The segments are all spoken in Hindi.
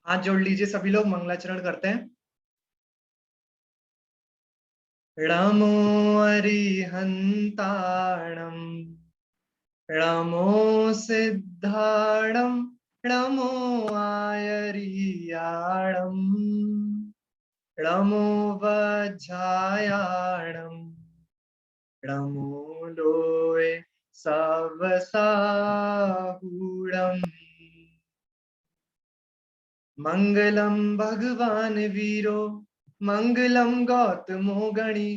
हाथ जोड़ लीजिए सभी लोग, मंगलाचरण करते हैं। नमो अरिहंताणं, नमो सिद्धाणं, नमो आयरियाणं, नमो वज्रायाणं, नमो लोए सवसाहूणम्। मंगलम भगवान वीरो, मंगलम गौतमो गणी,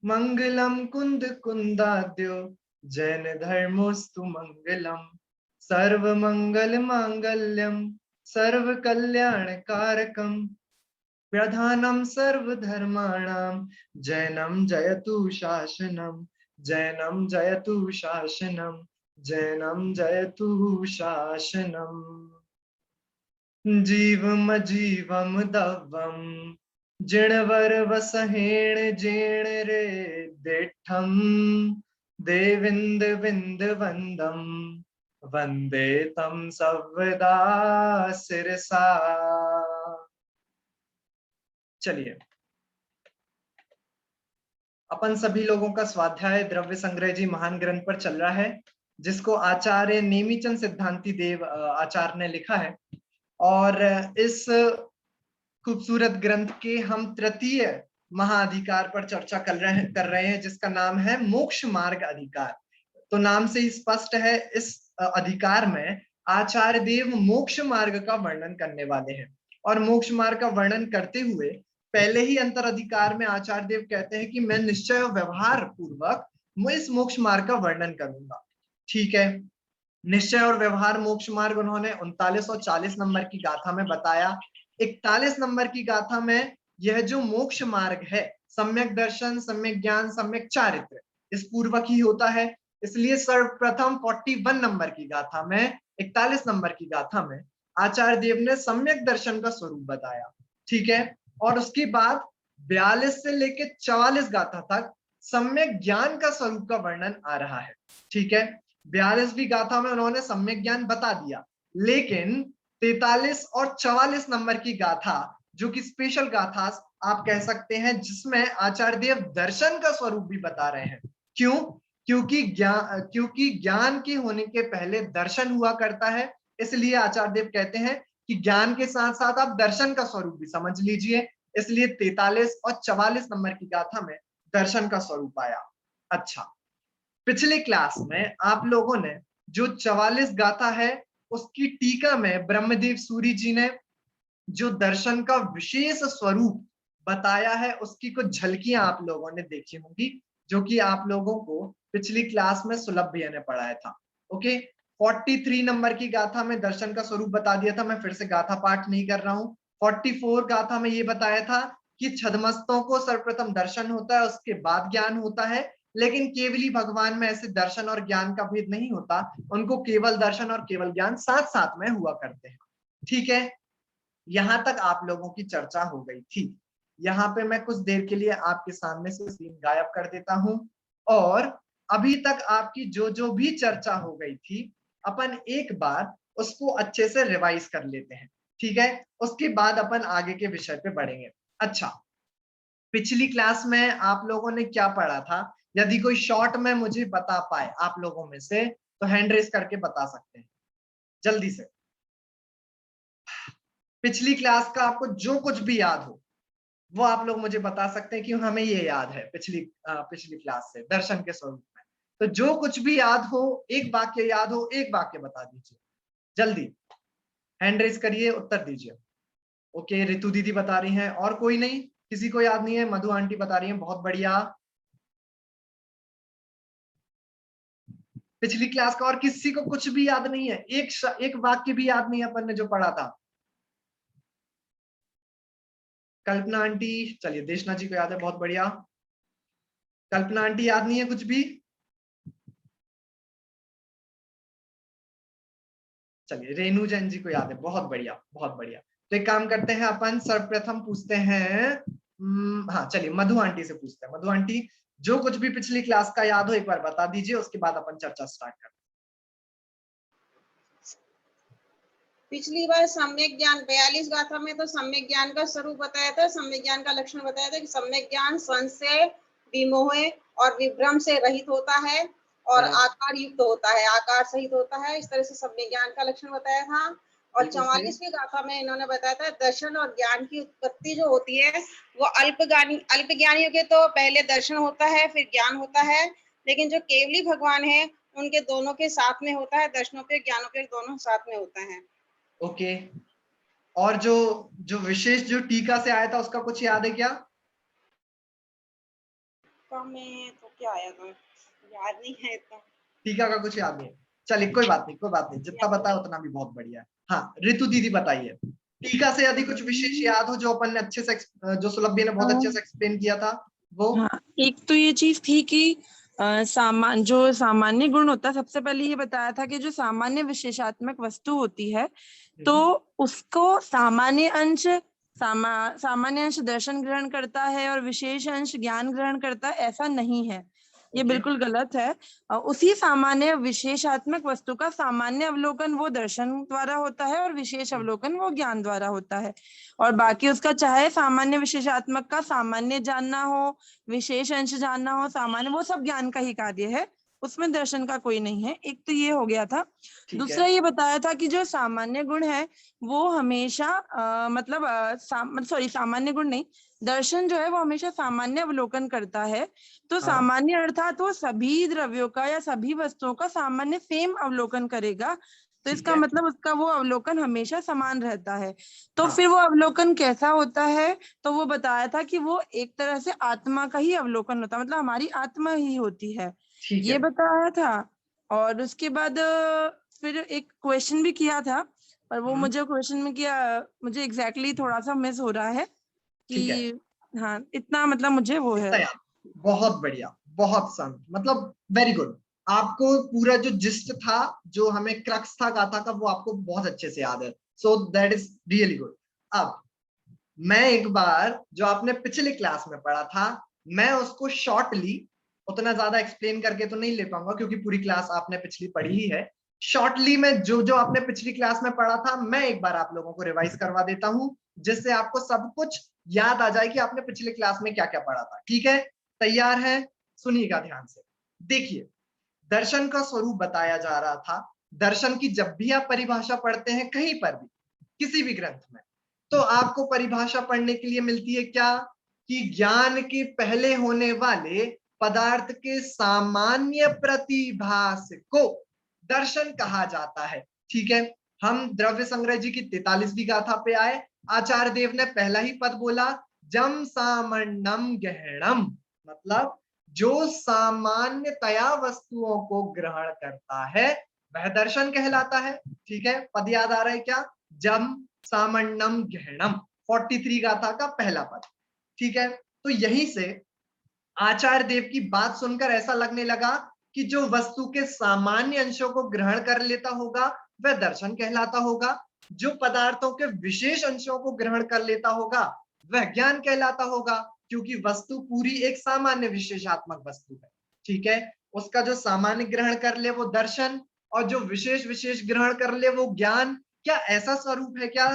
मंगलम कुंद कुंदाद्यो, जैन धर्मोस्तु मंगलम। सर्व मंगल मांगल्यम, सर्व कल्याण कारकम, प्रधानम सर्वधर्माणां, जैनम जयतु शासनम, जैनम जयतु शासनम, जैनम जयतु शासनम। जीवम जीवम दवम, जिणवर वसहेण जेण रे देठम, देविंद विंद वंदम, वंदे तम सर्वदा सिरसा। चलिए, अपन सभी लोगों का स्वाध्याय द्रव्य संग्रह जी महान ग्रंथ पर चल रहा है, जिसको आचार्य नेमीचंद सिद्धांति देव आचार्य ने लिखा है। और इस खूबसूरत ग्रंथ के हम तृतीय महाअधिकार पर चर्चा कर रहे हैं, जिसका नाम है मोक्ष मार्ग अधिकार। तो नाम से ही स्पष्ट है, इस अधिकार में आचार्य देव मोक्ष मार्ग का वर्णन करने वाले हैं। और मोक्ष मार्ग का वर्णन करते हुए पहले ही अंतर अधिकार में आचार्य देव कहते हैं कि मैं निश्चय और व्यवहार पूर्वक इस मोक्ष मार्ग का वर्णन करूंगा। ठीक है, निश्चय और व्यवहार मोक्ष मार्ग उन्होंने 39 और 40 नंबर की गाथा में बताया। 41 नंबर की गाथा में यह जो मोक्ष मार्ग है, सम्यक दर्शन, सम्यक ज्ञान, सम्यक चारित्र, इस पूर्वक ही होता है। इसलिए सर्वप्रथम 41 नंबर की गाथा में, 41 नंबर की गाथा में आचार्य देव ने सम्यक दर्शन का स्वरूप बताया। ठीक है, और उसके बाद 42 से लेकर 44 गाथा तक सम्यक ज्ञान का स्वरूप का वर्णन आ रहा है। ठीक है, 42वीं गाथा में उन्होंने सम्यक ज्ञान बता दिया, लेकिन 43 और 44 नंबर की गाथा, जो कि स्पेशल गाथा आप कह सकते हैं, जिसमें आचार्य देव दर्शन का स्वरूप भी बता रहे हैं। क्यों? क्योंकि ज्ञान के होने के पहले दर्शन हुआ करता है। इसलिए आचार्य देव कहते हैं कि ज्ञान के साथ साथ आप दर्शन का स्वरूप भी समझ लीजिए। इसलिए 43 और 44 नंबर की गाथा में दर्शन का स्वरूप आया। अच्छा, पिछले क्लास में आप लोगों ने जो 44 गाथा है, उसकी टीका में ब्रह्मदेव सूरी जी ने जो दर्शन का विशेष स्वरूप बताया है, उसकी कुछ झलकियां आप लोगों ने देखी होंगी, जो कि आप लोगों को पिछली क्लास में सुलभ भैया ने पढ़ाया था। ओके, 43 नंबर की गाथा में दर्शन का स्वरूप बता दिया था, मैं फिर से गाथा पाठ नहीं कर रहा हूं। 44 गाथा में ये बताया था कि छदमस्तों को सर्वप्रथम दर्शन होता है, उसके बाद ज्ञान होता है। लेकिन केवली भगवान में ऐसे दर्शन और ज्ञान का भेद नहीं होता, उनको केवल दर्शन और केवल ज्ञान साथ साथ में हुआ करते हैं। ठीक है, यहां तक आप लोगों की चर्चा हो गई थी। यहाँ पे मैं कुछ देर के लिए आपके सामने से स्क्रीन गायब कर देता हूं, और अभी तक आपकी जो जो भी चर्चा हो गई थी, अपन एक बार उसको अच्छे से रिवाइज कर लेते हैं। ठीक है, उसके बाद अपन आगे के विषय पे बढ़ेंगे। अच्छा, पिछली क्लास में आप लोगों ने क्या पढ़ा था? यदि कोई शॉर्ट में मुझे बता पाए आप लोगों में से, तो हैंड रेस करके बता सकते हैं जल्दी से। पिछली क्लास का आपको जो कुछ भी याद हो, वो आप लोग मुझे बता सकते हैं कि हमें ये याद है पिछली क्लास से दर्शन के स्वरूप में। तो जो कुछ भी याद हो, एक वाक्य याद हो, एक वाक्य बता दीजिए जल्दी। हैंड रेस करिए, उत्तर दीजिए। ओके, रितु दीदी बता रही हैं, और कोई नहीं? किसी को याद नहीं है? मधु आंटी बता रही हैं, बहुत बढ़िया। पिछली क्लास का और किसी को कुछ भी याद नहीं है? एक वाक्य भी याद नहीं है अपन ने जो पढ़ा था? कल्पना आंटी, चलिए देशना जी को याद है, बहुत बढ़िया। कल्पना आंटी याद नहीं है कुछ भी? चलिए रेणु जैन जी को याद है, बहुत बढ़िया बहुत बढ़िया। तो एक काम करते हैं, अपन सर्वप्रथम पूछते हैं, हाँ चलिए मधु आंटी से पूछते हैं। मधु आंटी, जो कुछ भी पिछली क्लास का याद हो एक बार बता दीजिए, उसके बाद अपन चर्चा स्टार्ट करते पिछली बार सम्यक ज्ञान 42 गाथा में तो सम्यक ज्ञान का स्वरूप बताया था, सम्यक ज्ञान का लक्षण बताया था कि सम्यक ज्ञान संशय, विमोह और विभ्रम से रहित होता है और आकार युक्त होता है, आकार सहित होता है। इस तरह से सम्यक ज्ञान का लक्षण बताया था। और 44वीं गाथा में इन्होंने बताया था दर्शन और ज्ञान की उत्पत्ति जो होती है वो अल्प ज्ञानियों के तो पहले दर्शन होता है फिर ज्ञान होता है, लेकिन जो केवली भगवान है उनके दोनों के साथ में होता है, दर्शनों के ज्ञानों के दोनों साथ में होता है। ओके। और जो जो विशेष जो टीका से आया था उसका कुछ याद है क्या? में तो क्या आया था, याद नहीं है इतना। टीका का कुछ याद नहीं है, चलिए कोई बात नहीं, कोई बात नहीं, जितना बताया उतना भी बहुत बढ़िया है। हाँ ऋतु दीदी बताइए, टीका से यदि कुछ विशेष याद हो जो अपन ने अच्छे से, जो सुलभ ने बहुत अच्छे से एक्सप्लेन किया था वो। हाँ, एक तो ये चीज थी कि जो सामान्य गुण होता है, सबसे पहले ये बताया था कि जो सामान्य विशेषात्मक वस्तु होती है तो उसको सामान्य अंश दर्शन ग्रहण करता है और विशेष अंश ज्ञान ग्रहण करता है, ऐसा नहीं है, ये बिल्कुल गलत है। उसी सामान्य विशेषात्मक वस्तु का सामान्य अवलोकन वो दर्शन द्वारा होता है और विशेष अवलोकन वो ज्ञान द्वारा होता है। और बाकी उसका चाहे सामान्य विशेषात्मक का सामान्य जानना हो, विशेष अंश जानना हो, सामान्य, वो सब ज्ञान का ही कार्य है, उसमें दर्शन का कोई नहीं है। एक तो ये हो गया था। दूसरा ये बताया था कि जो सामान्य गुण है वो हमेशा सामान्य गुण नहीं, दर्शन जो है वो हमेशा सामान्य अवलोकन करता है। तो सामान्य अर्थात वो सभी द्रव्यों का या सभी वस्तुओं का सामान्य सेम अवलोकन करेगा, तो इसका मतलब उसका वो अवलोकन हमेशा समान रहता है। तो फिर वो अवलोकन कैसा होता है, तो वो बताया था कि वो एक तरह से आत्मा का ही अवलोकन होता है, मतलब हमारी आत्मा ही होती है, ये बताया था। और उसके बाद फिर एक क्वेश्चन भी किया था, पर वो मुझे क्वेश्चन में किया, मुझे एग्जैक्टली थोड़ा सा मिस हो रहा है कि हाँ, इतना मतलब मुझे वो है। बहुत बढ़िया, बहुत संत, मतलब वेरी गुड। आपको पूरा जो जिस्ट था, जो हमें क्रक्स था गाथा का, वो आपको बहुत अच्छे से याद है, so that is really good. अब मैं एक बार जो आपने पिछले क्लास में पढ़ा था, मैं उसको शॉर्टली, उतना ज्यादा एक्सप्लेन करके तो नहीं ले पाऊंगा क्योंकि पूरी क्लास आपने पिछली पढ़ी ही है। शॉर्टली में जो जो आपने पिछली क्लास में पढ़ा था, मैं एक बार आप लोगों को रिवाइज करवा देता हूं, जिससे आपको सब कुछ याद आ जाए कि आपने पिछले क्लास में क्या क्या पढ़ा था। ठीक है, तैयार है? सुनिएगा ध्यान से। देखिए, दर्शन का स्वरूप बताया जा रहा था। दर्शन की जब भी आप परिभाषा पढ़ते हैं कहीं पर भी, किसी भी ग्रंथ में, तो आपको परिभाषा पढ़ने के लिए मिलती है क्या, कि ज्ञान के पहले होने वाले पदार्थ के सामान्य प्रतिभास को दर्शन कहा जाता है। ठीक है, हम द्रव्य संग्रह जी की 43वीं गाथा पे आए। आचार्य देव ने पहला ही पद बोला, जम सामन्नम गहणम, मतलब जो सामान्यतया वस्तुओं को ग्रहण करता है वह दर्शन कहलाता है। ठीक है, पद याद आ रहा है क्या? जम सामन्नम गहणम, 43 गाथा का पहला पद। ठीक है, तो यहीं से आचार्य देव की बात सुनकर ऐसा लगने लगा कि जो वस्तु के सामान्य अंशों को ग्रहण कर लेता होगा वह दर्शन कहलाता होगा, जो पदार्थों के विशेष अंशों को ग्रहण कर लेता होगा वह ज्ञान कहलाता होगा, क्योंकि वस्तु पूरी एक सामान्य विशेषात्मक वस्तु है। ठीक है, उसका जो सामान्य ग्रहण कर ले वो दर्शन, और जो विशेष विशेष ग्रहण कर ले वो ज्ञान। क्या ऐसा स्वरूप है क्या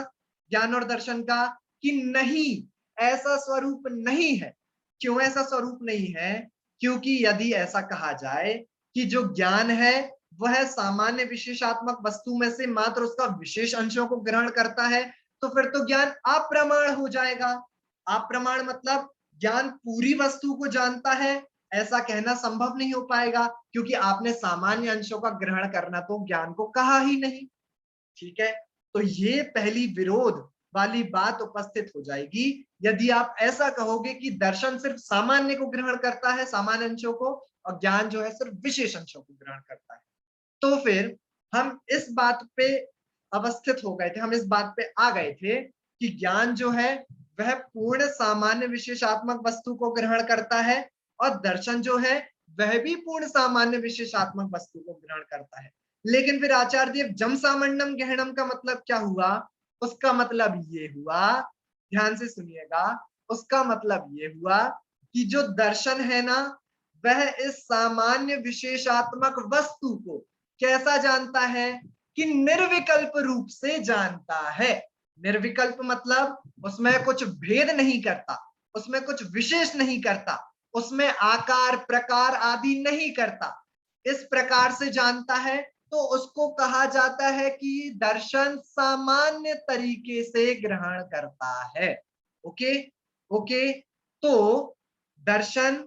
ज्ञान और दर्शन का? कि नहीं, ऐसा स्वरूप नहीं है। क्यों ऐसा स्वरूप नहीं है? क्योंकि यदि ऐसा कहा जाए कि जो ज्ञान है वह सामान्य विशेषात्मक वस्तु में से मात्र उसका विशेष अंशों को ग्रहण करता है, तो फिर तो ज्ञान अप्रमाण हो जाएगा। अप्रमाण मतलब ज्ञान पूरी वस्तु को जानता है, ऐसा कहना संभव नहीं हो पाएगा, क्योंकि आपने सामान्य अंशों का ग्रहण करना तो ज्ञान को कहा ही नहीं। ठीक है, तो ये पहली विरोध वाली बात उपस्थित हो जाएगी यदि आप ऐसा कहोगे कि दर्शन सिर्फ सामान्य को ग्रहण करता है, सामान्य अंशों को, और ज्ञान जो है सिर्फ विशेष अंशों को ग्रहण करता है। तो फिर हम इस बात पे अवस्थित हो गए थे, हम इस बात पे आ गए थे कि ज्ञान जो है वह पूर्ण सामान्य विशेषात्मक वस्तु को ग्रहण करता है, और दर्शन जो है वह भी पूर्ण सामान्य विशेषात्मक वस्तु को ग्रहण करता है। लेकिन फिर आचार्य देव जम सामन्नम गहनम का मतलब क्या हुआ? उसका मतलब ये हुआ, ध्यान से सुनिएगा, उसका मतलब ये हुआ कि जो दर्शन है ना वह इस सामान्य विशेषात्मक वस्तु को कैसा जानता है? कि निर्विकल्प रूप से जानता है। निर्विकल्प मतलब उसमें कुछ भेद नहीं करता, उसमें कुछ विशेष नहीं करता, उसमें आकार प्रकार आदि नहीं करता, इस प्रकार से जानता है, तो उसको कहा जाता है कि दर्शन सामान्य तरीके से ग्रहण करता है। ओके ओके, तो दर्शन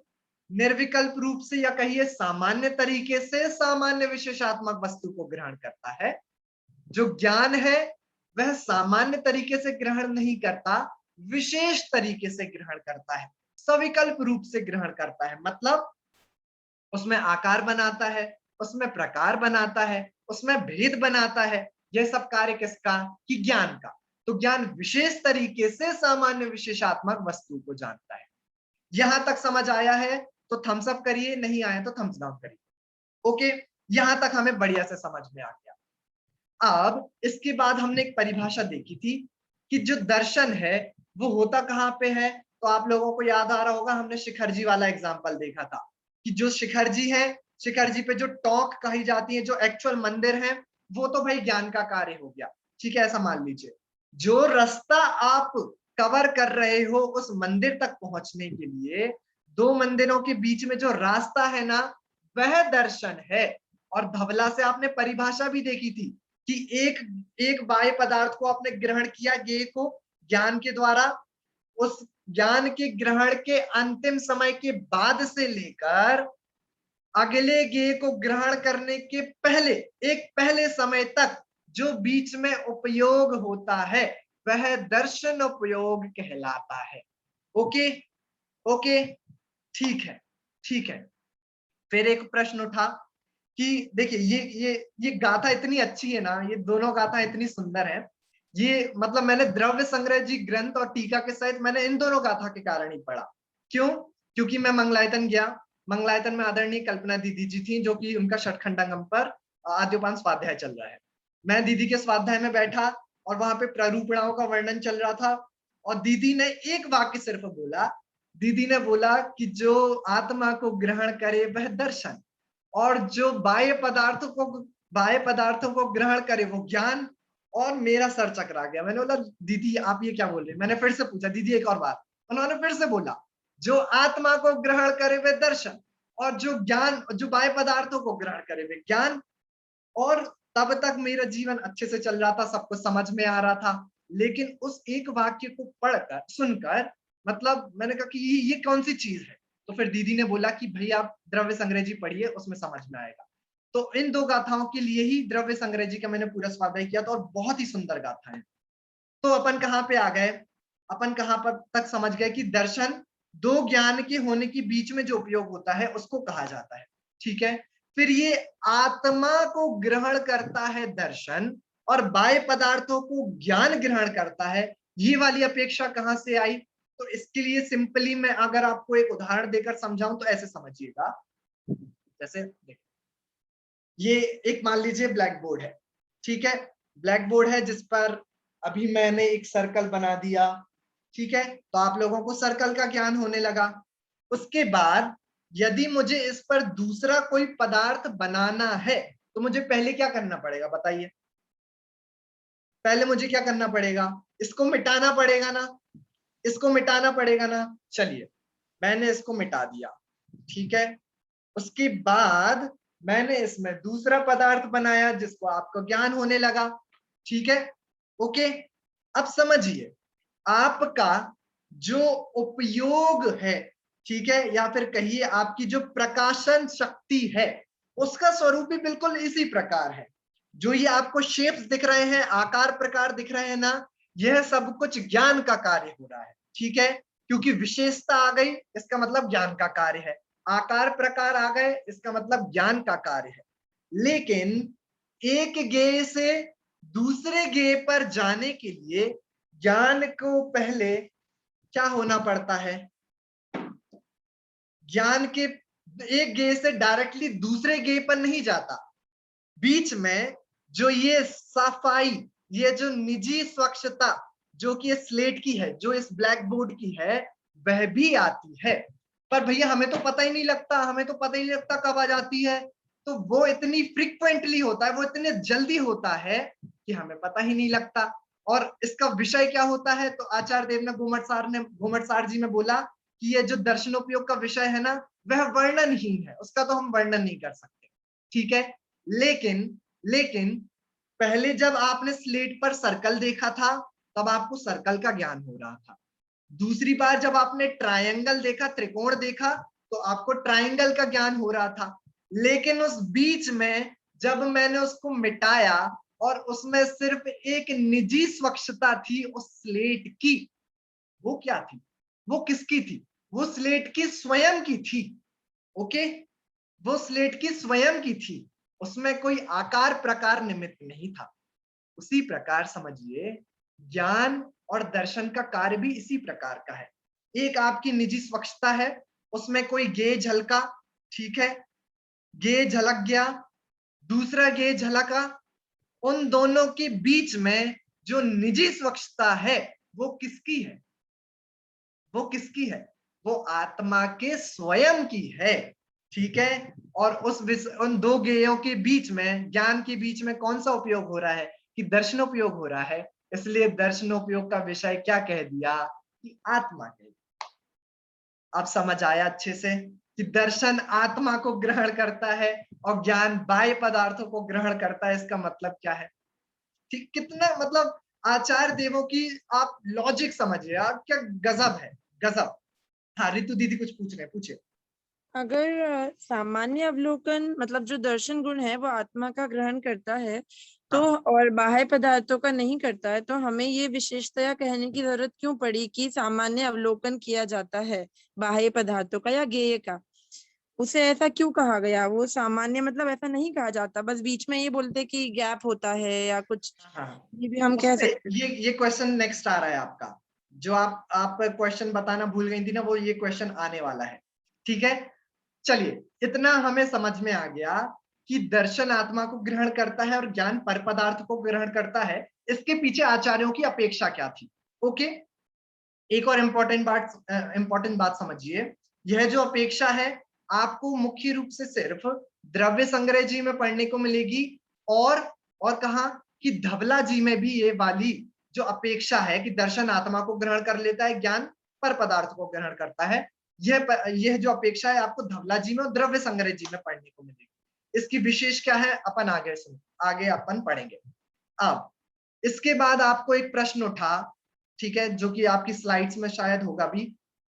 निर्विकल्प रूप से या कहिए सामान्य तरीके से सामान्य विशेषात्मक वस्तु को ग्रहण करता है। जो ज्ञान है वह सामान्य तरीके से ग्रहण नहीं करता, विशेष तरीके से ग्रहण करता है, सविकल्प रूप से ग्रहण करता है। मतलब उसमें आकार बनाता है, उसमें प्रकार बनाता है, उसमें भेद बनाता है। यह सब कार्य किसका? कि ज्ञान का। तो ज्ञान विशेष तरीके से सामान्य विशेषात्मक वस्तु को जानता है। यहां तक समझ आया है तो थम्स अप करिए, नहीं आया तो थम्स डाउन करिए। ओके, यहां तक हमें बढ़िया से समझ में आ गया। अब इसके बाद हमने एक परिभाषा देखी थी कि जो दर्शन है वो होता कहां पे है। तो आप लोगों को याद आ रहा होगा, हमने शिखर जी वाला एग्जांपल देखा था कि जो शिखर जी है, शिखर जी पे जो टॉक कही जाती है, जो एक्चुअल मंदिर है, वो तो भाई ज्ञान का कार्य हो गया। ठीक है, ऐसा मान लीजिए जो रास्ता आप कवर कर रहे हो उस मंदिर तक पहुंचने के लिए, दो मंदिरों के बीच में जो रास्ता है ना, वह दर्शन है। और धवला से आपने परिभाषा भी देखी थी कि एक बाह्य पदार्थ को आपने ग्रहण किया, ज्ञेय को, ज्ञान के द्वारा। उस ज्ञान के ग्रहण के अंतिम समय के बाद से लेकर अगले ज्ञेय को ग्रहण करने के पहले, एक पहले समय तक जो बीच में उपयोग होता है वह दर्शन उपयोग कहलाता है। ओके ओके, ठीक है ठीक है। फिर एक प्रश्न उठा कि देखिए ये गाथा इतनी अच्छी है ना, ये दोनों गाथा इतनी सुंदर है। ये मतलब मैंने द्रव्य संग्रह जी ग्रंथ और टीका के सहित मैंने इन दोनों गाथा के कारण ही पढ़ा। क्यों? क्योंकि मैं मंगलायतन गया, मंगलायतन में आदरणीय कल्पना दीदी जी थी, जो कि उनका षटखंडांगम पर आद्योपान स्वाध्याय चल रहा है। मैं दीदी के स्वाध्याय में बैठा और वहां पे प्रारूपणाओं का वर्णन चल रहा था, और दीदी ने एक वाक्य सिर्फ बोला। दीदी ने बोला कि जो आत्मा को ग्रहण करे वह दर्शन, और जो बाह्य पदार्थों को ग्रहण करे वो ज्ञान। और मेरा सर चकरा गया। मैंने बोला दीदी आप ये क्या बोल रहे हैं? मैंने फिर से पूछा दीदी एक और बात। उन्होंने फिर से बोला जो आत्मा को ग्रहण करे वे दर्शन, और जो ज्ञान, जो बाह्य पदार्थों को ग्रहण करे वे ज्ञान। और तब तक मेरा जीवन अच्छे से चल रहा था, सब कुछ समझ में आ रहा था। लेकिन उस एक वाक्य को पढ़कर, सुनकर, मतलब मैंने कहा कि ये कौन सी चीज है? तो फिर दीदी ने बोला कि भाई आप द्रव्य संग्रह जी पढ़िए, उसमें समझ में आएगा। तो इन दो गाथाओं के लिए ही द्रव्य संग्रह जी का मैंने पूरा स्वाध्याय किया था, और बहुत ही सुंदर गाथा है। तो अपन कहाँ पे आ गए? अपन कहाँ पर तक समझ गए कि दर्शन दो ज्ञान के होने के बीच में जो उपयोग होता है उसको कहा जाता है। ठीक है, फिर ये आत्मा को ग्रहण करता है दर्शन, और बाह्य पदार्थों को ज्ञान ग्रहण करता है। ये वाली अपेक्षा कहां से आई? तो इसके लिए सिंपली मैं अगर आपको एक उदाहरण देकर समझाऊं तो ऐसे समझिएगा। जैसे देखिए, ये एक मान लीजिए ब्लैक बोर्ड है। ठीक है, ब्लैक बोर्ड है जिस पर अभी मैंने एक सर्कल बना दिया। ठीक है, तो आप लोगों को सर्कल का ज्ञान होने लगा। उसके बाद यदि मुझे इस पर दूसरा कोई पदार्थ बनाना है तो मुझे पहले क्या करना पड़ेगा बताइए? पहले मुझे क्या करना पड़ेगा? इसको मिटाना पड़ेगा ना, इसको मिटाना पड़ेगा ना। चलिए मैंने इसको मिटा दिया। ठीक है, उसके बाद मैंने इसमें दूसरा पदार्थ बनाया जिसको आपको ज्ञान होने लगा। ठीक है, ओके। अब समझिए आपका जो उपयोग है, ठीक है, या फिर कहिए आपकी जो प्रकाशन शक्ति है, उसका स्वरूप भी बिल्कुल इसी प्रकार है। जो ये आपको शेप्स दिख रहे हैं, आकार प्रकार दिख रहे हैं ना, यह सब कुछ ज्ञान का कार्य हो रहा है। ठीक है, क्योंकि विशेषता आ गई इसका मतलब ज्ञान का कार्य है, आकार प्रकार आ गए इसका मतलब ज्ञान का कार्य है। लेकिन एक गेय से दूसरे गेय पर जाने के लिए ज्ञान को पहले क्या होना पड़ता है? ज्ञान के एक गेय से डायरेक्टली दूसरे गेय पर नहीं जाता, बीच में जो ये सफाई, ये जो निजी स्वच्छता जो कि इस स्लेट की है, जो इस ब्लैक बोर्ड की है, वह भी आती है। पर भैया हमें तो पता ही नहीं लगता, हमें तो पता ही नहीं लगता कब आ जाती है। तो वो इतनी फ्रीक्वेंटली होता है, वो इतने जल्दी होता है कि हमें पता ही नहीं लगता। और इसका विषय क्या होता है, तो आचार्य देव ने घूमटसार जी ने बोला कि ये जो दर्शनोपयोग का विषय है ना, वह वर्णनहीन है, उसका तो हम वर्णन नहीं कर सकते, ठीक है। लेकिन पहले जब आपने स्लेट पर सर्कल देखा था तब आपको सर्कल का ज्ञान हो रहा था। दूसरी बार जब आपने ट्रायंगल देखा, त्रिकोण देखा, तो आपको ट्रायंगल का ज्ञान हो रहा था। लेकिन उस बीच में जब मैंने उसको मिटाया और उसमें सिर्फ एक निजी स्वच्छता थी उस स्लेट की, वो क्या थी, वो किसकी थी, वो स्लेट की स्वयं की थी। ओके, वो स्लेट की स्वयं की थी, उसमें कोई आकार प्रकार निमित्त नहीं था। उसी प्रकार समझिए ज्ञान और दर्शन का कार्य भी इसी प्रकार का है। एक आपकी निजी स्वच्छता है, उसमें कोई गेय झलका, ठीक है, गेय झलक गया, दूसरा गेय झलका, उन दोनों के बीच में जो निजी स्वच्छता है वो किसकी है, वो किसकी है, वो आत्मा के स्वयं की है, ठीक है। और उन दो गेयों के बीच में, ज्ञान के बीच में कौन सा उपयोग हो रहा है, कि दर्शनोपयोग हो रहा है। इसलिए दर्शनोपयोग का विषय क्या कह दिया, कि आत्मा कह दिया। अब समझ आया अच्छे से कि दर्शन आत्मा को ग्रहण करता है और ज्ञान बाह्य पदार्थों को ग्रहण करता है। इसका मतलब क्या है, ठीक, कितना मतलब आचार्य देवों की आप लॉजिक समझिए, आप क्या गजब है, गजब। हाँ रितु दीदी कुछ पूछ रहे हैं, पूछे। अगर सामान्य अवलोकन मतलब जो दर्शन गुण है वो आत्मा का ग्रहण करता है तो हाँ। और बाह्य पदार्थों का नहीं करता है, तो हमें ये विशेषतया कहने की जरूरत क्यों पड़ी कि सामान्य अवलोकन किया जाता है बाह्य पदार्थों का या गेय का? उसे ऐसा क्यों कहा गया? वो सामान्य मतलब ऐसा नहीं कहा जाता, बस बीच में ये बोलते कि गैप होता है या कुछ, हाँ, ये भी हम कह उसमें सकते हैं। ये क्वेश्चन नेक्स्ट आ रहा है आपका, जो आप क्वेश्चन बताना भूल गई थी ना, वो ये क्वेश्चन आने वाला है, ठीक है। चलिए, इतना हमें समझ में आ गया कि दर्शन आत्मा को ग्रहण करता है और ज्ञान पर पदार्थ को ग्रहण करता है। इसके पीछे आचार्यों की अपेक्षा क्या थी। ओके, एक और इंपॉर्टेंट बात समझिए, यह जो अपेक्षा है आपको मुख्य रूप से सिर्फ द्रव्य संग्रह जी में पढ़ने को मिलेगी, और कहा कि धवला जी में भी ये वाली जो अपेक्षा है कि दर्शन आत्मा को ग्रहण कर लेता है, ज्ञान पर पदार्थ को ग्रहण करता है, यह जो अपेक्षा है आपको धवला जी में और द्रव्य संग्रह जी में पढ़ने को मिलेगी। इसकी विशेष क्या है अपन आगे अपन पढ़ेंगे। अब इसके बाद आपको एक प्रश्न उठा, ठीक है, जो कि आपकी स्लाइड्स में शायद होगा भी,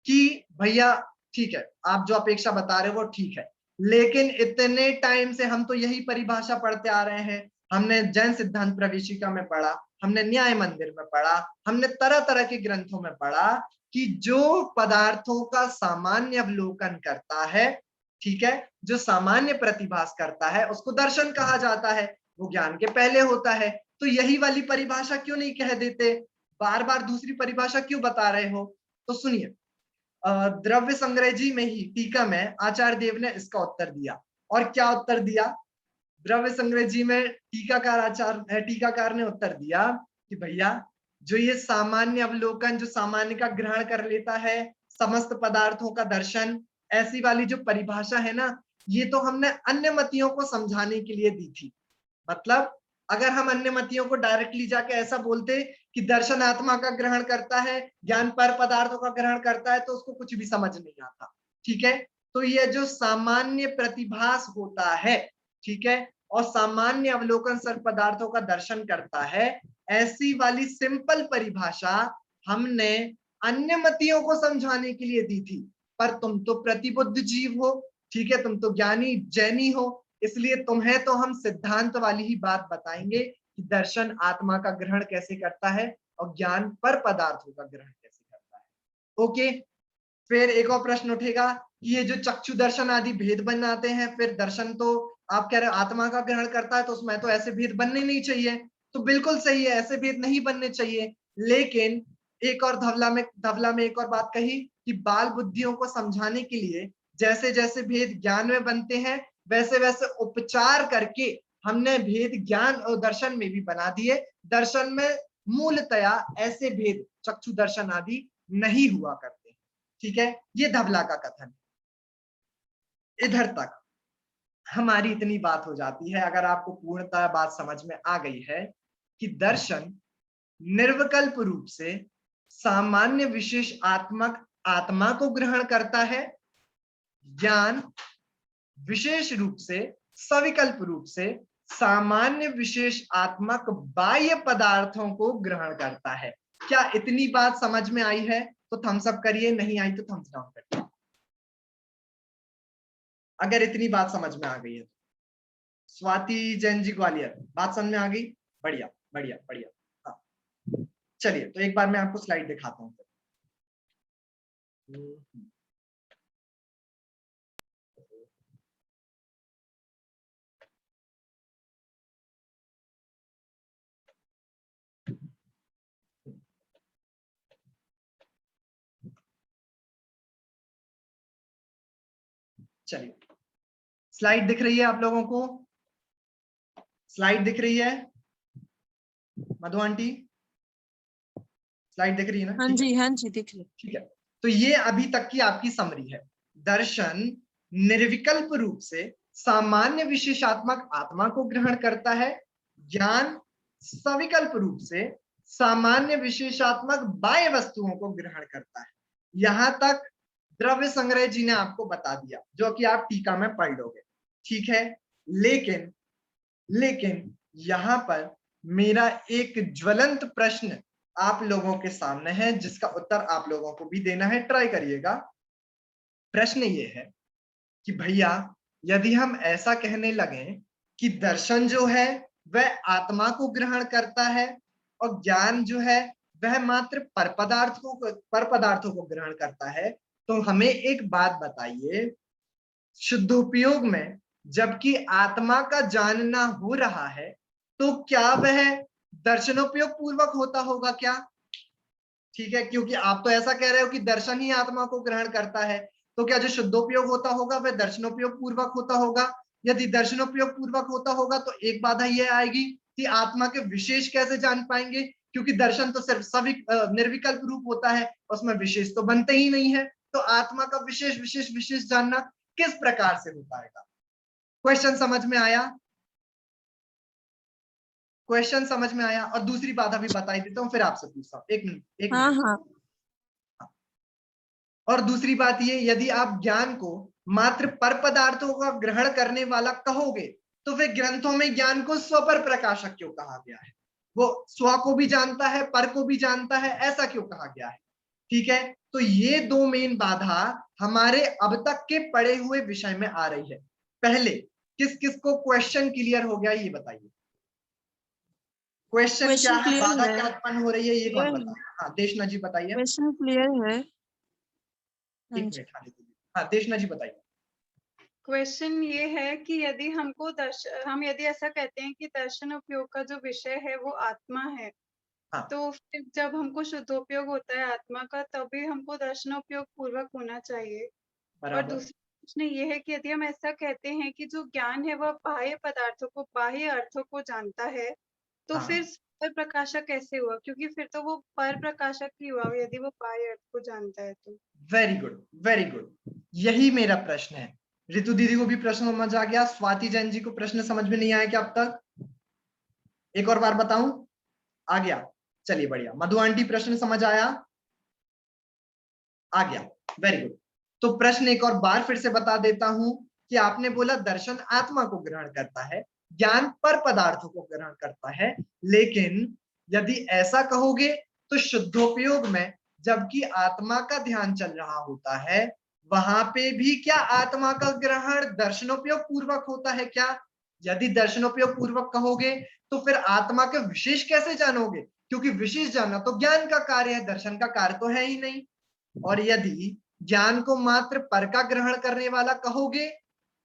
कि भैया ठीक है आप जो अपेक्षा बता रहे हो वो ठीक है, लेकिन इतने टाइम से हम तो यही परिभाषा पढ़ते आ रहे हैं, हमने जैन सिद्धांत प्रवेशिका में पढ़ा, हमने न्याय मंदिर में पढ़ा, हमने तरह तरह के ग्रंथों में पढ़ा कि जो पदार्थों का सामान्य अवलोकन करता है, ठीक है, जो सामान्य प्रतिभास करता है उसको दर्शन कहा जाता है, वो ज्ञान के पहले होता है। तो यही वाली परिभाषा क्यों नहीं कह देते, बार बार दूसरी परिभाषा क्यों बता रहे हो। तो सुनिए, द्रव्य संग्रह जी में ही टीका में आचार्य देव ने इसका उत्तर दिया। और क्या उत्तर दिया, द्रव्य संग्रह जी में टीकाकार ने उत्तर दिया कि भैया जो ये सामान्य अवलोकन, जो सामान्य का ग्रहण कर लेता है, समस्त पदार्थों का दर्शन, ऐसी वाली जो परिभाषा है ना, ये तो हमने अन्य मतियों को समझाने के लिए दी थी। मतलब अगर हम अन्य मतियों को डायरेक्टली जाके ऐसा बोलते कि दर्शन आत्मा का ग्रहण करता है, ज्ञान पर पदार्थों का ग्रहण करता है, तो उसको कुछ भी समझ नहीं आता, ठीक है। तो ये जो सामान्य प्रतिभास होता है, ठीक है, और सामान्य अवलोकन सर्व पदार्थों का दर्शन करता है, ऐसी वाली सिंपल परिभाषा हमने अन्य मतियों को समझाने के लिए दी थी। पर तुम तो प्रतिबुद्ध जीव हो, ठीक है, तुम तो ज्ञानी जैनी हो, इसलिए तुम्हें तो हम सिद्धांत वाली ही बात बताएंगे कि दर्शन आत्मा का ग्रहण कैसे करता है और ज्ञान पर पदार्थों का ग्रहण कैसे करता है। ओके, फिर एक और प्रश्न उठेगा कि ये जो चक्षु दर्शन आदि भेद बनाते हैं, फिर दर्शन तो आप कह रहे हो आत्मा का ग्रहण करता है, तो उसमें तो ऐसे भेद बनने नहीं चाहिए। तो बिल्कुल सही है, ऐसे भेद नहीं बनने चाहिए। लेकिन एक और धवला में एक और बात कही कि बाल बुद्धियों को समझाने के लिए जैसे जैसे भेद ज्ञान में बनते हैं, वैसे वैसे उपचार करके हमने भेद ज्ञान और दर्शन में भी बना दिए। दर्शन में मूलतया ऐसे भेद चक्षु दर्शन आदि नहीं हुआ करते, ठीक है। ये धवला का कथन है, इधर तक हमारी इतनी बात हो जाती है, अगर आपको पूर्णतः बात समझ में आ गई है कि दर्शन निर्विकल्प रूप से सामान्य विशेष आत्मा को ग्रहण करता है, ज्ञान विशेष रूप से सविकल्प रूप से सामान्य विशेष आत्मक बाह्य पदार्थों को ग्रहण करता है। क्या इतनी बात समझ में आई है तो थम्स अप करिए, नहीं आई तो थम्स डाउन करिए। अगर इतनी बात समझ में आ गई है तो। स्वाति जैन जी ग्वालियर, बात समझ में आ गई? बढ़िया बढ़िया बढ़िया। हाँ चलिए, तो एक बार मैं आपको स्लाइड दिखाता हूँ। चलिए, स्लाइड दिख रही है आप लोगों को? स्लाइड दिख रही है मधु आंटी? स्लाइड दिख रही है ना? हाँ जी, हाँ जी, दिख रही। ठीक है, तो ये अभी तक की आपकी समरी है। दर्शन निर्विकल्प रूप से सामान्य विशेषात्मक आत्मा को ग्रहण करता है, ज्ञान सविकल्प रूप से सामान्य विशेषात्मक बाह्य वस्तुओं को ग्रहण करता है। यहां तक द्रव्य संग्रह जी ने आपको बता दिया, जो कि आप टीका में पढ़ लोगे, ठीक है। लेकिन यहां पर मेरा एक ज्वलंत प्रश्न आप लोगों के सामने है, जिसका उत्तर आप लोगों को भी देना है, ट्राई करिएगा। प्रश्न ये है कि भैया यदि हम ऐसा कहने लगे कि दर्शन जो है वह आत्मा को ग्रहण करता है और ज्ञान जो है वह मात्र पर पदार्थों को ग्रहण करता है, तो हमें एक बात बताइए, शुद्धोपयोग में जबकि आत्मा का जानना हो रहा है, तो क्या वह दर्शनोपयोग पूर्वक होता होगा क्या? ठीक है, क्योंकि आप तो ऐसा कह रहे हो कि दर्शन ही आत्मा को ग्रहण करता है, तो क्या जो शुद्धोपयोग होता होगा वह दर्शनोपयोग पूर्वक होता होगा? यदि दर्शनोपयोग पूर्वक होता होगा तो एक बाधा यह आएगी कि आत्मा के विशेष कैसे जान पाएंगे, क्योंकि दर्शन तो सिर्फ सभी निर्विकल्प रूप होता है, उसमें विशेष तो बनते ही नहीं है, तो आत्मा का विशेष विशेष विशेष जानना किस प्रकार से हो पाएगा? क्वेश्चन समझ में आया? क्वेश्चन समझ में आया? और दूसरी बात अभी बता ही देता हूँ, फिर आपसे पूछता हूँ। एक मिनट। हाँ। और दूसरी बात ये, यदि आप ज्ञान को मात्र पर पदार्थों का ग्रहण करने वाला कहोगे, तो फिर ग्रंथों में ज्ञान को स्वपर प्रकाशक क्यों कहा गया है? वो स्व को भी जानता है, पर को भी जानता है, ऐसा क्यों कहा गया है? ठीक है, तो ये दो मेन बाधा हमारे अब तक के पढ़े हुए विषय में आ रही है। पहले किस किस को क्वेश्चन क्लियर हो गया ये बताइए। क्वेश्चन क्या है, बाधा क्या उत्पन्न हो रही है, ये कौन बताएगा? हाँ देशना जी बताइए। क्वेश्चन क्लियर है। एक मिनट, हाँ देशना जी बताइए। क्वेश्चन ये है कि यदि हम यदि ऐसा कहते हैं कि दर्शन उपयोग का जो विषय है वो आत्मा है, हाँ। तो फिर जब हमको शुद्धोपयोग होता है आत्मा का, तभी हमको दर्शनोपयोग पूर्वक होना चाहिए। और दूसरा प्रश्न ये है कि यदि हम ऐसा कहते हैं कि जो ज्ञान है वह बाह्य पदार्थों को, बाह्य अर्थों को जानता है, तो हाँ। फिर पर प्रकाशक कैसे हुआ? क्योंकि फिर तो वो पर प्रकाशक ही हुआ यदि वो बाह्य अर्थ को जानता है तो। वेरी गुड, वेरी गुड, यही मेरा प्रश्न है। ऋतु दीदी को भी प्रश्न समझ आ गया, स्वाति जैन जी को प्रश्न समझ में नहीं आया क्या अब तक? एक और बार बताऊं? आ गया, चलिए बढ़िया। मधु आंटी प्रश्न समझ आया? आ गया, वेरी गुड। तो प्रश्न एक और बार फिर से बता देता हूं कि आपने बोला दर्शन आत्मा को ग्रहण करता है, ज्ञान पर पदार्थों को ग्रहण करता है, लेकिन यदि ऐसा कहोगे तो शुद्धोपयोग में जबकि आत्मा का ध्यान चल रहा होता है, वहां पे भी क्या आत्मा का ग्रहण दर्शनोपयोग पूर्वक होता है क्या? यदि दर्शनोपयोग पूर्वक कहोगे तो फिर आत्मा के विशेष कैसे जानोगे? क्योंकि विशेष जानना तो ज्ञान का कार्य है, दर्शन का कार्य तो है ही नहीं। और यदि ज्ञान को मात्र पर का ग्रहण करने वाला कहोगे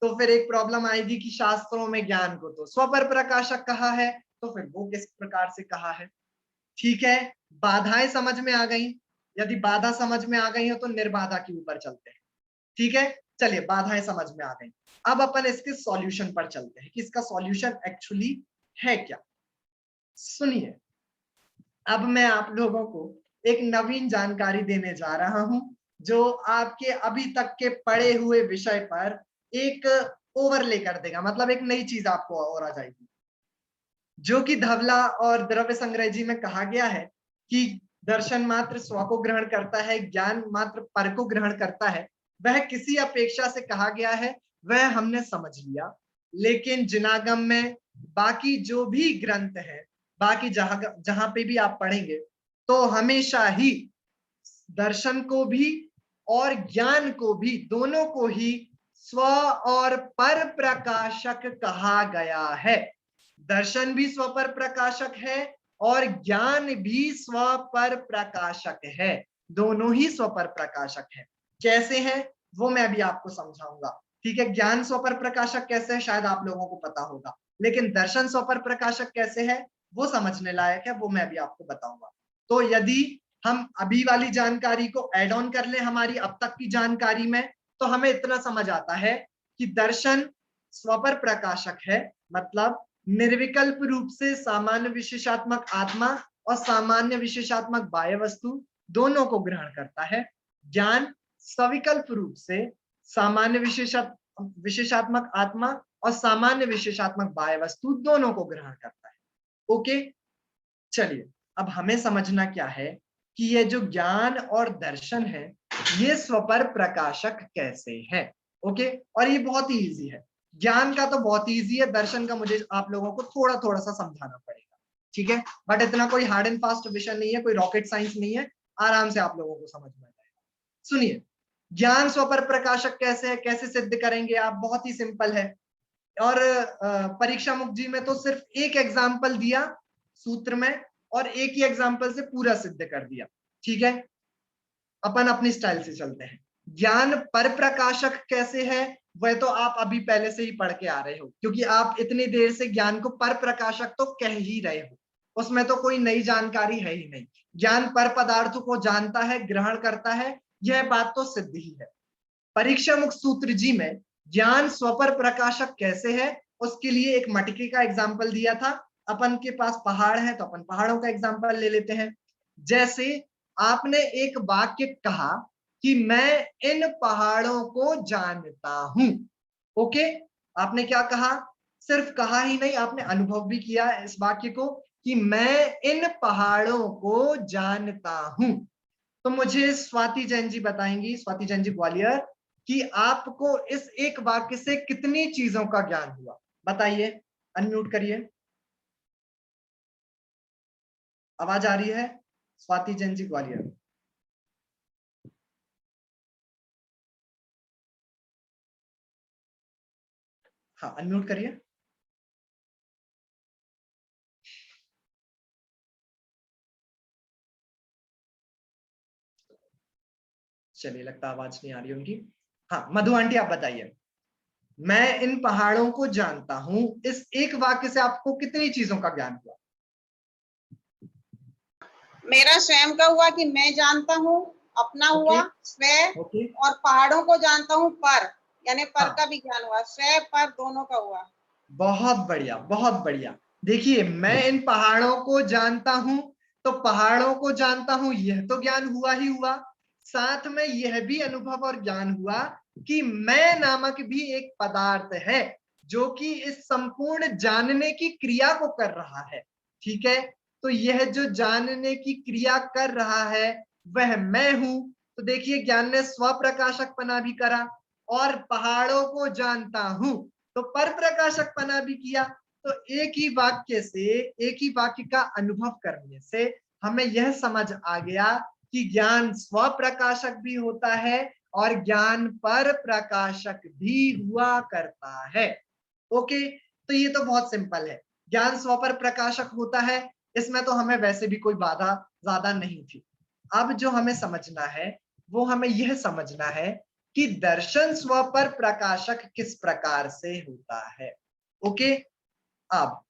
तो फिर एक प्रॉब्लम आएगी कि शास्त्रों में ज्ञान को तो स्वपर प्रकाशक कहा है, तो फिर वो किस प्रकार से कहा है? ठीक है, बाधाएं समझ में आ गई? यदि बाधा समझ में आ गई हो तो निर्बाधा के ऊपर चलते हैं। ठीक है, चलिए बाधाएं समझ में आ गई, अब अपन इसके सॉल्यूशन पर चलते हैं कि इसका सॉल्यूशन एक्चुअली है क्या। सुनिए, अब मैं आप लोगों को एक नवीन जानकारी देने जा रहा हूं, जो आपके अभी तक के पढ़े हुए विषय पर एक ओवरले कर देगा, मतलब एक नई चीज आपको और आ जाएगी। जो कि धवला और द्रव्य संग्रह जी में कहा गया है कि दर्शन मात्र स्व को ग्रहण करता है, ज्ञान मात्र पर को ग्रहण करता है, वह किसी अपेक्षा से कहा गया है, वह हमने समझ लिया। लेकिन जिनागम में बाकी जो भी ग्रंथ है, बाकी जहां पे भी आप पढ़ेंगे तो हमेशा ही दर्शन को भी और ज्ञान को भी, दोनों को ही स्व और पर प्रकाशक कहा गया है। दर्शन भी स्व पर प्रकाशक है और ज्ञान भी स्व पर प्रकाशक है, दोनों ही स्व पर प्रकाशक है। कैसे है वो मैं अभी आपको समझाऊंगा, ठीक है। ज्ञान स्व पर प्रकाशक कैसे है शायद आप लोगों को पता होगा, लेकिन दर्शन स्व पर प्रकाशक कैसे है वो समझने लायक है, वो मैं अभी आपको बताऊंगा। तो यदि हम अभी वाली जानकारी को ऐड ऑन कर ले हमारी अब तक की जानकारी में, तो हमें इतना समझ आता है कि दर्शन स्व पर प्रकाशक है, मतलब निर्विकल्प रूप से सामान्य विशेषात्मक आत्मा और सामान्य विशेषात्मक बाह्य वस्तु दोनों को ग्रहण करता है। ज्ञान सविकल्प रूप से सामान्य विशेषात्मक आत्मा और सामान्य विशेषात्मक बाह्य वस्तु दोनों को ग्रहण करता है। ओके, चलिए अब हमें समझना क्या है कि ये जो ज्ञान और दर्शन है ये स्वपर प्रकाशक कैसे है। ओके, और ये बहुत ही इजी है, ज्ञान का तो बहुत इजी है, दर्शन का मुझे आप लोगों को थोड़ा थोड़ा सा समझाना पड़ेगा, ठीक है। बट इतना कोई हार्ड एंड फास्ट विषय नहीं है, कोई रॉकेट साइंस नहीं है, आराम से आप लोगों को समझ में आएगा। सुनिए, ज्ञान स्वपर प्रकाशक कैसे है, कैसे सिद्ध करेंगे आप, बहुत ही सिंपल है। और परीक्षा मुक्त जी में तो सिर्फ एक एग्जाम्पल दिया सूत्र में और एक ही एग्जाम्पल से पूरा सिद्ध कर दिया, ठीक है। अपन अपनी स्टाइल से चलते हैं। ज्ञान पर प्रकाशक कैसे है वह तो आप अभी पहले से ही पढ़ के आ रहे हो, क्योंकि आप इतनी देर से ज्ञान को पर प्रकाशक तो कह ही रहे हो, उसमें तो कोई नई जानकारी है ही नहीं। ज्ञान पर पदार्थों को जानता है, ग्रहण करता है, यह बात तो सिद्ध ही है। परीक्षा मुक्त सूत्र जी में ज्ञान स्वपर प्रकाशक कैसे है उसके लिए एक मटके का एग्जाम्पल दिया था। अपन के पास पहाड़ है तो अपन पहाड़ों का एग्जाम्पल ले लेते हैं। जैसे आपने एक वाक्य कहा कि मैं इन पहाड़ों को जानता हूं। ओके, आपने क्या कहा, सिर्फ कहा ही नहीं, आपने अनुभव भी किया इस वाक्य को कि मैं इन पहाड़ों को जानता हूं। तो मुझे स्वाति जैन जी बताएंगी, स्वाति जैन जी ग्वालियर, कि आपको इस एक वाक्य से कितनी चीजों का ज्ञान हुआ, बताइए, अनम्यूट करिए। आवाज आ रही है? स्वाति जैन जी ग्वालियर। हाँ, अनम्यूट करिए। चलिए, लगता आवाज नहीं आ रही होगी। हाँ, मधु आंटी आप बताइए, मैं इन पहाड़ों को जानता हूं, इस एक वाक्य से आपको कितनी चीजों का ज्ञान हुआ? मेरा स्वयं का हुआ कि मैं जानता हूँ, अपना हुआ स्वयं, और पहाड़ों को जानता हूँ पर, यानी पर का भी ज्ञान हुआ, स्वयं पर दोनों का हुआ। बहुत बढ़िया, बहुत बढ़िया। देखिए, मैं इन पहाड़ों को जानता हूं, तो पहाड़ों को जानता हूं यह तो ज्ञान हुआ ही हुआ, साथ में यह भी अनुभव और ज्ञान हुआ कि मैं नामक भी एक पदार्थ है जो कि इस संपूर्ण जानने की क्रिया को कर रहा है, ठीक है। तो यह जो जानने की क्रिया कर रहा है वह मैं हूं। तो देखिए, ज्ञान ने स्वप्रकाशक पना भी करा और पहाड़ों को जानता हूं तो पर प्रकाशक पना भी किया। तो एक ही वाक्य से, एक ही वाक्य का अनुभव करने से हमें यह समझ आ गया कि ज्ञान स्व प्रकाशक भी होता है और ज्ञान पर प्रकाशक भी हुआ करता है। ओके, तो ये तो बहुत सिंपल है, ज्ञान स्व पर प्रकाशक होता है, इसमें तो हमें वैसे भी कोई बाधा ज्यादा नहीं थी। अब जो हमें समझना है वो हमें यह समझना है कि दर्शन स्व पर प्रकाशक किस प्रकार से होता है। ओके, अब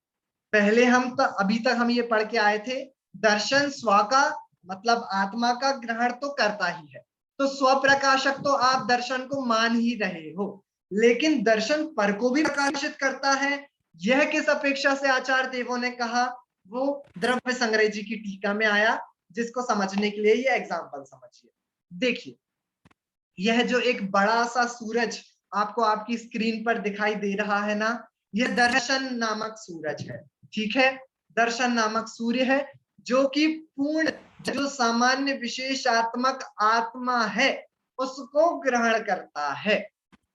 पहले हम अभी तक हम ये पढ़ के आए थे, दर्शन स्व का मतलब आत्मा का ग्रहण तो करता ही है, तो स्व प्रकाशक तो आप दर्शन को मान ही रहे हो, लेकिन दर्शन पर को भी प्रकाशित करता है। यह किस अपेक्षा से आचार्य देवों ने कहा, वो द्रव्य संग्रह जी की टीका में आया, जिसको समझने के लिए ये एग्जाम्पल समझिए। देखिए, यह जो एक बड़ा सा सूरज आपको आपकी स्क्रीन पर दिखाई दे रहा है ना, यह दर्शन नामक सूरज है। ठीक है, दर्शन नामक सूर्य है जो कि पूर्ण, जो सामान्य विशेषात्मक आत्मा है उसको ग्रहण करता है।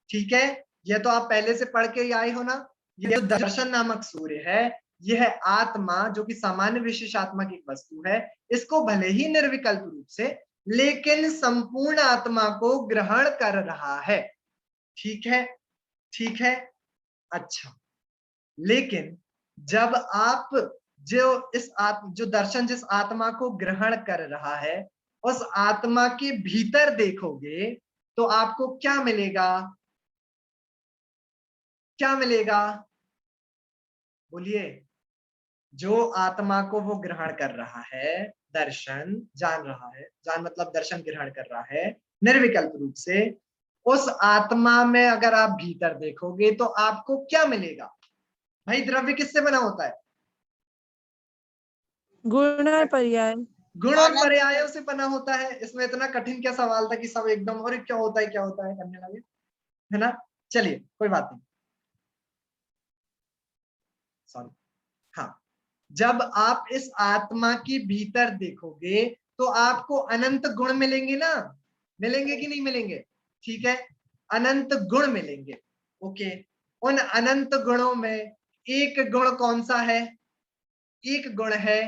ठीक है, यह तो आप पहले से पढ़ के ही आए हो ना। यह जो दर्शन नामक सूर्य है, यह आत्मा जो कि सामान्य विशेषात्मक एक वस्तु है, इसको भले ही निर्विकल्प रूप से लेकिन संपूर्ण आत्मा को ग्रहण कर रहा है। ठीक है, ठीक है। अच्छा, लेकिन जब आप जो दर्शन जिस आत्मा को ग्रहण कर रहा है, उस आत्मा के भीतर देखोगे तो आपको क्या मिलेगा? क्या मिलेगा? बोलिए। जो आत्मा को वो ग्रहण कर रहा है, दर्शन जान रहा है, जान मतलब दर्शन ग्रहण कर रहा है निर्विकल्प रूप से, उस आत्मा में अगर आप भीतर देखोगे तो आपको क्या मिलेगा? भाई द्रव्य किससे बना होता है? गुण और पर्याय। गुण और पर्यायों से बना होता है। इसमें इतना कठिन क्या सवाल था कि सब एकदम और क्या होता है करने लगे, है ना। चलिए कोई बात नहीं, सॉरी। हाँ, जब आप इस आत्मा के भीतर देखोगे तो आपको अनंत गुण मिलेंगे ना, मिलेंगे कि नहीं मिलेंगे? ठीक है, अनंत गुण मिलेंगे। ओके, उन अनंत गुणों में एक गुण कौन सा है? एक गुण है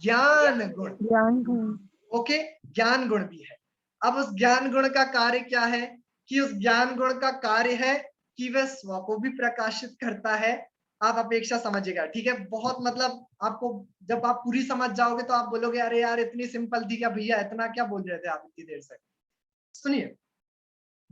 ज्ञान गुण। ज्ञान गुण। ओके, ज्ञान गुण भी है। अब उस ज्ञान गुण का कार्य क्या है? कि उस ज्ञान गुण का कार्य है कि वह स्व को भी प्रकाशित करता है। आप अपेक्षा समझिएगा, ठीक है। बहुत मतलब आपको जब आप पूरी समझ जाओगे तो आप बोलोगे अरे यार इतनी सिंपल थी क्या भैया, इतना क्या बोल रहे थे आप इतनी देर से। सुनिए,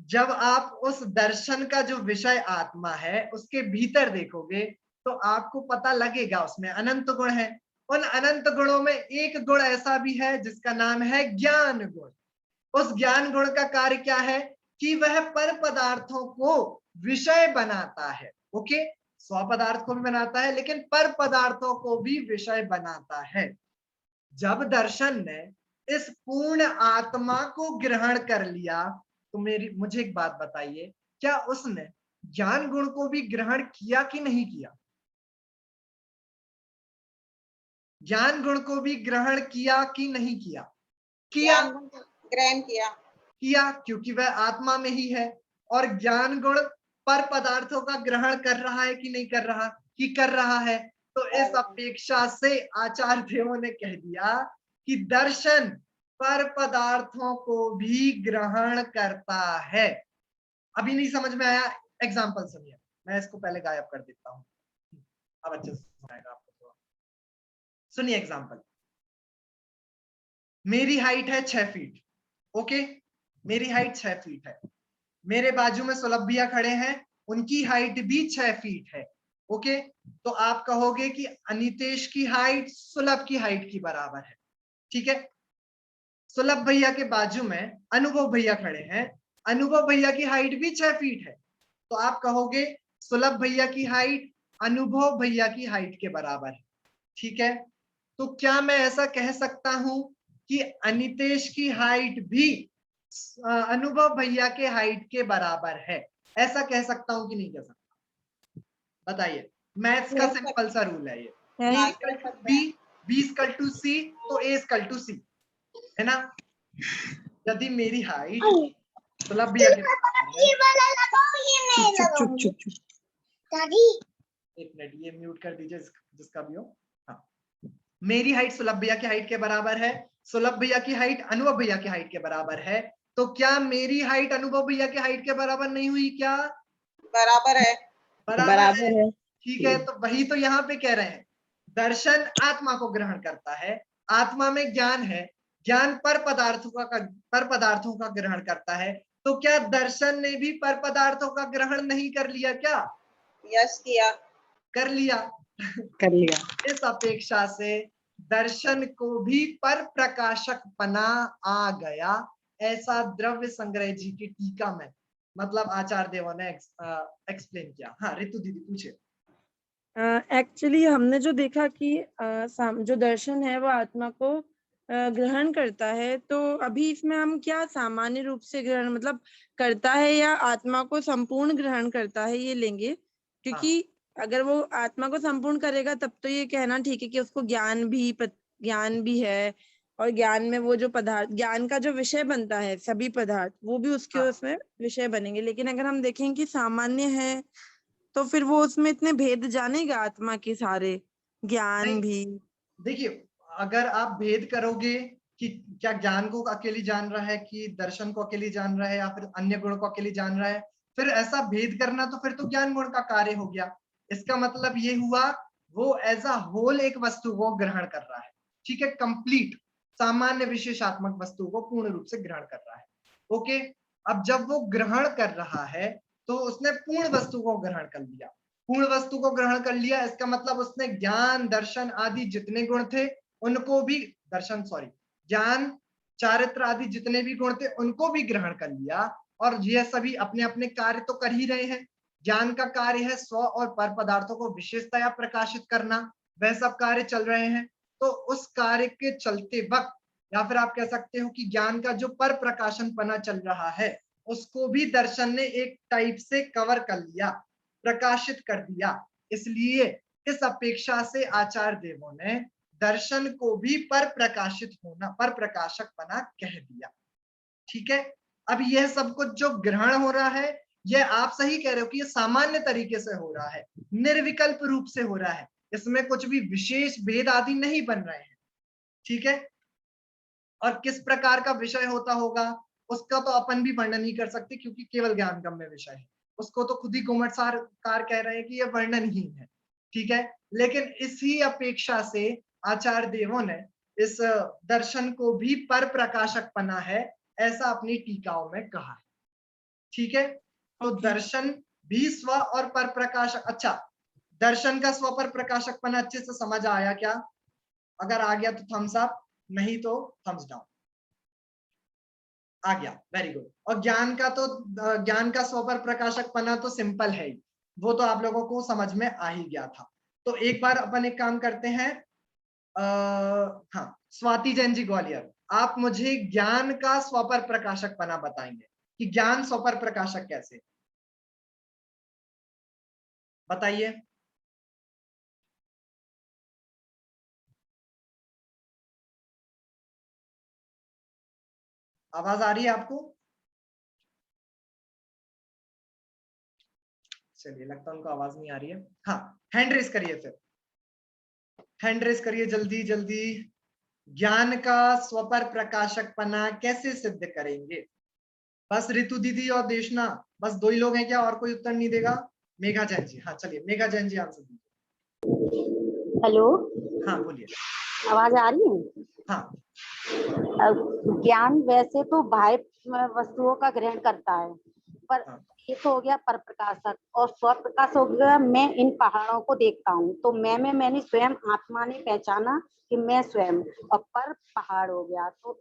जब आप उस दर्शन का जो विषय आत्मा है उसके भीतर देखोगे तो आपको पता लगेगा उसमें अनंत गुण है। उन अनंत गुणों में एक गुण ऐसा भी है जिसका नाम है ज्ञान गुण। उस ज्ञान गुण का कार्य क्या है? कि वह पर पदार्थों को विषय बनाता है। ओके, स्व पदार्थ को भी बनाता है लेकिन पर पदार्थों को भी विषय बनाता है। जब दर्शन ने इस पूर्ण आत्मा को ग्रहण कर लिया तो मुझे एक बात बताइए, क्या उसने ज्ञान गुण को भी ग्रहण किया कि नहीं किया? ज्ञान गुण को भी ग्रहण किया कि नहीं किया? किया, ग्रहण किया। किया, क्योंकि वह आत्मा में ही है। और ज्ञान गुण पर पदार्थों का ग्रहण कर रहा है कि नहीं कर रहा? कि कर रहा है। तो इस अपेक्षा से आचार्य देवों ने कह दिया कि दर्शन पर पदार्थों को भी ग्रहण करता है। अभी नहीं समझ में आया? एग्जाम्पल सुनिए, मैं इसको पहले गायब कर देता हूं, अब अच्छे से सुनाएगा आपको। सुनिए एग्जाम्पल, मेरी हाइट है 6 फीट। ओके, मेरी हाइट 6 फीट है। मेरे बाजू में सुलभ भैया खड़े हैं, उनकी हाइट भी 6 फीट है। ओके, तो आप कहोगे कि अनितेश की हाइट सुलभ की हाइट की बराबर है। ठीक है, सुलभ भैया के बाजू में अनुभव भैया खड़े हैं, अनुभव भैया की हाइट भी 6 फीट है। तो आप कहोगे सुलभ भैया की हाइट अनुभव भैया की हाइट के बराबर है। ठीक है, तो क्या मैं ऐसा कह सकता हूं कि अनितेश की हाइट भी अनुभव भैया के हाइट के बराबर है? ऐसा कह सकता हूं कि नहीं कह सकता? बताइए, मैथ्स का सिंपल सा रूल है ये, B इक्वल टू C तो A इक्वल टू C, है ना। यदि मेरी हाइट सुलभ भैया के एक मिनट ये म्यूट कर दीजिए जिसका भी हो। हाँ, मेरी हाइट सुलभ भैया की हाइट के बराबर है, सुलभ भैया की हाइट अनुभव भैया की हाइट के बराबर है, तो क्या मेरी हाइट अनुभव भैया की हाइट के बराबर नहीं हुई? क्या बराबर है? बराबर है। ठीक है, तो वही तो यहाँ पे कह रहे हैं, दर्शन आत्मा को ग्रहण करता है, आत्मा में ज्ञान है, ज्ञान पर पदार्थों का ग्रहण करता है। तो क्या दर्शन ने भी पर पदार्थों का ग्रहण नहीं कर लिया? क्या यस किया, कर लिया। कर लिया। इस अपेक्षा से दर्शन को भी पर प्रकाशक पना आ गया, ऐसा द्रव्य संग्रह जी की टीका में मतलब आचार्य देवों ने एक्सप्लेन किया। हाँ रितु दीदी पूछे। एक्चुअली हमने जो देखा कि जो दर्शन है वो आत्मा को ग्रहण करता है, तो अभी इसमें हम क्या सामान्य रूप से ग्रहण मतलब करता है या आत्मा को संपूर्ण ग्रहण करता है ये लेंगे, क्योंकि अगर वो आत्मा को संपूर्ण करेगा तब तो ये कहना ठीक है कि उसको ज्ञान भी है, और ज्ञान में वो जो पदार्थ, ज्ञान का जो विषय बनता है सभी पदार्थ, वो भी उसके उसमें विषय बनेंगे। लेकिन अगर हम देखें कि सामान्य है तो फिर वो उसमें इतने भेद जानेगा आत्मा के सारे, ज्ञान भी। देखिए, अगर आप भेद करोगे कि क्या ज्ञान को अकेली जान रहा है कि दर्शन को अकेली जान रहा है या फिर अन्य गुण को अकेली जान रहा है, फिर ऐसा भेद करना तो फिर तो ज्ञान गुण का कार्य हो गया। इसका मतलब ये हुआ वो एज अ होल एक वस्तु को ग्रहण कर रहा है, ठीक है, कंप्लीट सामान्य विशेषात्मक वस्तु को पूर्ण रूप से ग्रहण कर रहा है। ओके, अब जब वो ग्रहण कर रहा है तो उसने पूर्ण वस्तु को ग्रहण कर लिया। पूर्ण वस्तु को ग्रहण कर लिया, इसका मतलब उसने ज्ञान दर्शन आदि जितने गुण थे उनको भी, दर्शन सॉरी, ज्ञान चारित्र आदि जितने भी गुण थे उनको भी ग्रहण कर लिया। और यह सभी अपने अपने कार्य तो कर ही रहे हैं। ज्ञान का कार्य है स्व और पर पदार्थों को विशेषतया प्रकाशित करना, वह सब कार्य चल रहे हैं। तो उस कार्य के चलते वक्त, या फिर आप कह सकते हो कि ज्ञान का जो पर प्रकाशन पना चल रहा है उसको भी दर्शन ने एक टाइप से कवर कर लिया, प्रकाशित कर दिया। इसलिए इस अपेक्षा से आचार्य देवों ने दर्शन को भी पर प्रकाशित होना, पर प्रकाशक बना कह दिया। ठीक है, अब यह सब कुछ जो ग्रहण हो रहा है, यह आप सही कह रहे हो कि यह सामान्य तरीके से हो रहा है, निर्विकल्प रूप से हो रहा है, इसमें कुछ भी विशेष भेद आदि नहीं बन रहे हैं। ठीक है, और किस प्रकार का विषय होता होगा उसका तो अपन भी वर्णन नहीं कर सकते, क्योंकि केवल ज्ञान गम्य विषय है। उसको तो खुद ही घुमटसारकार कह रहे हैं कि यह वर्णन ही है। ठीक है, लेकिन इसी अपेक्षा से आचार्य देवों ने इस दर्शन को भी पर प्रकाशक पना है ऐसा अपनी टीकाओं में कहा है। ठीक है, तो दर्शन भी स्व और पर प्रकाशक, अच्छा, दर्शन का स्व पर प्रकाशक पना अच्छे से समझ आया क्या? अगर आ गया तो थम्स अप, नहीं तो थम्स डाउन। आ गया, वेरी गुड। और ज्ञान का तो, ज्ञान का स्व पर प्रकाशक पना तो सिंपल है ही, वो तो आप लोगों को समझ में आ ही गया था। तो एक बार अपन एक काम करते हैं, हाँ, स्वाति जैन जी ग्वालियर, आप मुझे ज्ञान का स्व पर प्रकाशक पना बताएंगे कि ज्ञान स्व पर प्रकाशक कैसे, बताइए। आवाज आ रही है आपको? चलिए, लगता है उनको आवाज नहीं आ रही है। हाँ, हैंड रेस करिए, फिर हैंड रेस करिए जल्दी जल्दी। ज्ञान का स्वपर प्रकाशक पना कैसे सिद्ध करेंगे? बस रितु दीदी और देशना, बस दो ही लोग हैं क्या? और कोई उत्तर नहीं देगा? मेघा जैन जी, हाँ चलिए मेघा जैन जी आंसर दीजिए। हेलो, हाँ बोलिए। आवाज आ रही है? हाँ, ज्ञान वैसे तो बाह्य वस्तुओं का ग्रहण करता है, पर हाँ। ये तो हो गया पर प्रकाशक, और स्व प्रकाश हो गया मैं इन पहाड़ों को देखता हूँ तो मैंने स्वयं आत्मा ने पहचाना कि मैं स्वयं, और पर पहाड़ हो गया तो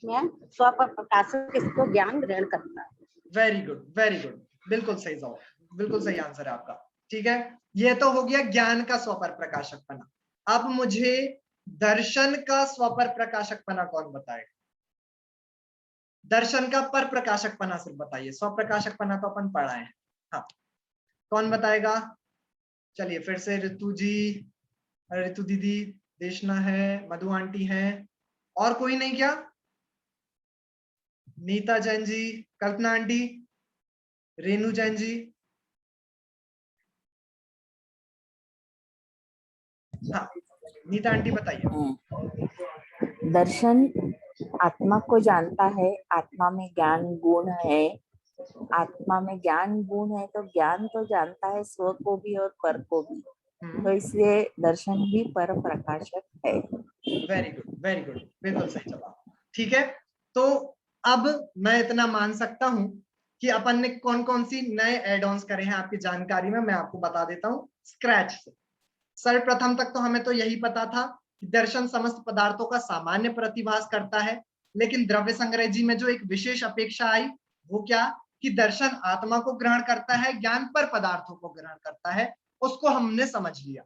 मैं स्व पर प्रकाशक इसको ज्ञान ग्रहण करता है। वेरी गुड, वेरी गुड, बिल्कुल सही जवाब, बिल्कुल सही आंसर है आपका। ठीक है, ये तो हो गया ज्ञान का स्व पर प्रकाशक पना। अब मुझे दर्शन का स्व पर प्रकाशक पना कौन बताएगा? दर्शन का पर प्रकाशक पना सिर्फ बताइए, स्व प्रकाशक पना तो अपन पढ़ा है। हाँ, कौन बताएगा? चलिए फिर से रितु जी, रितु दीदी, देशना है, मधु आंटी है, और कोई नहीं क्या? नीता जैन जी, कल्पना आंटी, रेनू जैन जी, हाँ नीता आंटी बताइए। दर्शन आत्मा को जानता है, आत्मा में ज्ञान गुण है, आत्मा में ज्ञान गुण है तो ज्ञान तो जानता है स्व को भी और पर को भी, तो इसलिए दर्शन भी पर प्रकाशक है। वेरी गुड, वेरी गुड, बिल्कुल सही जवाब। ठीक है, तो अब मैं इतना मान सकता हूं कि अपन ने कौन कौन सी नए एड ऑन्स करे हैं आपकी जानकारी में, मैं आपको बता देता हूं स्क्रैच से। सर्वप्रथम तक तो हमें तो यही पता था कि दर्शन समस्त पदार्थों का सामान्य प्रतिभास करता है, लेकिन द्रव्य संग्रह जी में जो एक विशेष अपेक्षा आई वो क्या, कि दर्शन आत्मा को ग्रहण करता है, ज्ञान पर पदार्थों को ग्रहण करता है, उसको हमने समझ लिया।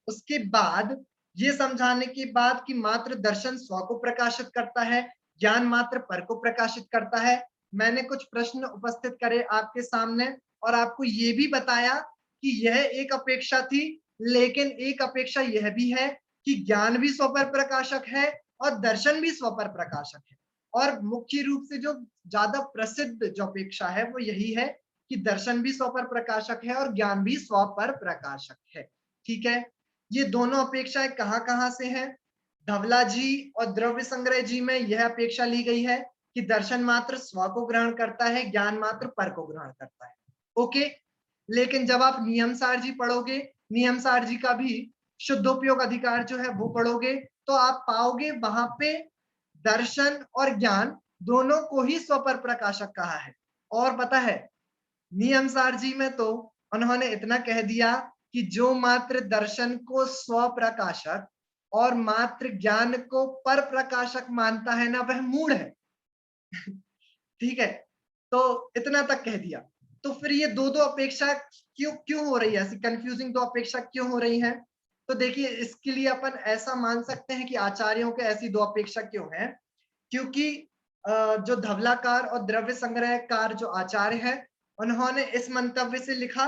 उसके बाद ये समझाने की बात कि मात्र दर्शन स्व को प्रकाशित करता है, ज्ञान मात्र पर को प्रकाशित करता है। मैंने कुछ प्रश्न उपस्थित करे आपके सामने और आपको ये भी बताया कि यह एक अपेक्षा थी, लेकिन एक अपेक्षा यह भी है कि ज्ञान भी स्व पर प्रकाशक है और दर्शन भी स्व पर प्रकाशक है। और मुख्य रूप से जो ज्यादा प्रसिद्ध जो अपेक्षा है वो यही है कि दर्शन भी स्व पर प्रकाशक है और ज्ञान भी स्व पर प्रकाशक है। ठीक है, ये दोनों अपेक्षाएं कहाँ से हैं? धवला जी और द्रव्य संग्रह जी में यह अपेक्षा ली गई है कि दर्शन मात्र स्व को ग्रहण करता है, ज्ञान मात्र पर को ग्रहण करता है। ओके, लेकिन जब आप नियमसार जी पढ़ोगे, नियमसार जी का भी शुद्धोपयोग अधिकार जो है वो पढ़ोगे, तो आप पाओगे वहां पे दर्शन और ज्ञान दोनों को ही स्व पर प्रकाशक कहा है। और पता है, नियमसार जी में तो उन्होंने इतना कह दिया कि जो मात्र दर्शन को स्व प्रकाशक और मात्र ज्ञान को पर प्रकाशक मानता है ना, वह मूढ़ है। ठीक है, तो इतना तक कह दिया। तो फिर ये दो अपेक्षा क्यों हो रही है, ऐसी कंफ्यूजिंग दो अपेक्षा क्यों हो रही है? तो देखिए, इसके लिए अपन ऐसा मान सकते हैं कि आचार्यों के ऐसी दो अपेक्षा क्यों है, क्योंकि जो धवलाकार और द्रव्य संग्रहकार जो आचार्य है, उन्होंने इस मंतव्य से लिखा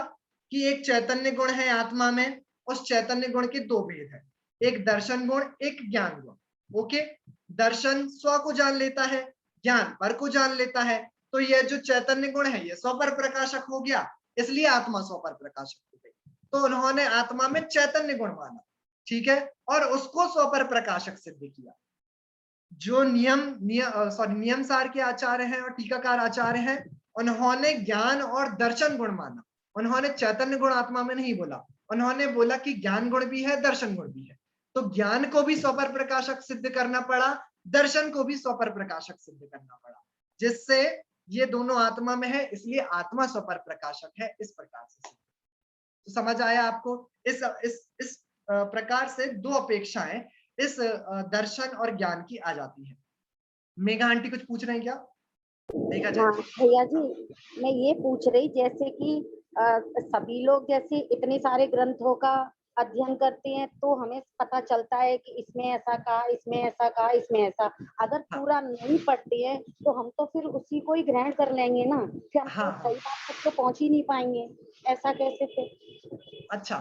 कि एक चैतन्य गुण है आत्मा में, उस चैतन्य गुण के दो भेद है, एक दर्शन गुण, एक ज्ञान गुण। ओके, दर्शन स्व को जान लेता है, ज्ञान पर को जान लेता है। तो यह जो चैतन्य गुण है ये स्व पर प्रकाशक हो गया, इसलिए आत्मा स्व पर प्रकाशक हो गई। तो उन्होंने आत्मा में चैतन्य गुण माना, ठीक है, और उसको स्व पर प्रकाशक सिद्ध किया। जो नियमसार के आचार्य हैं और टीकाकार आचार्य हैं, उन्होंने ज्ञान और दर्शन गुण माना, उन्होंने चैतन्य गुण आत्मा में नहीं बोला। उन्होंने बोला कि ज्ञान गुण भी है, दर्शन गुण भी है, तो ज्ञान को भी स्व पर प्रकाशक सिद्ध करना पड़ा, दर्शन को भी स्व पर प्रकाशक सिद्ध करना पड़ा, जिससे ये दोनों आत्मा में है, इसलिए आत्मा स्व पर प्रकाशक है। इस प्रकार से तो समझ आया आपको? इस प्रकार से दो अपेक्षाएं इस दर्शन और ज्ञान की आ जाती है। मेघा आंटी कुछ पूछ रहे हैं क्या? देखा जाए। हाँ भैया जी, मैं ये पूछ रही, जैसे कि सभी लोग जैसे इतने सारे ग्रंथों का अध्ययन करते हैं तो हमें पता चलता है कि इसमें ऐसा कहा, इसमें ऐसा कहा, इसमें ऐसा। अगर पूरा नहीं पढ़ते हैं तो हम तो फिर उसी को ही ग्रहण कर लेंगे ना, फिर हम हाँ, सही बात तक तो पहुंच ही नहीं पाएंगे। ऐसा कैसे फिर? अच्छा,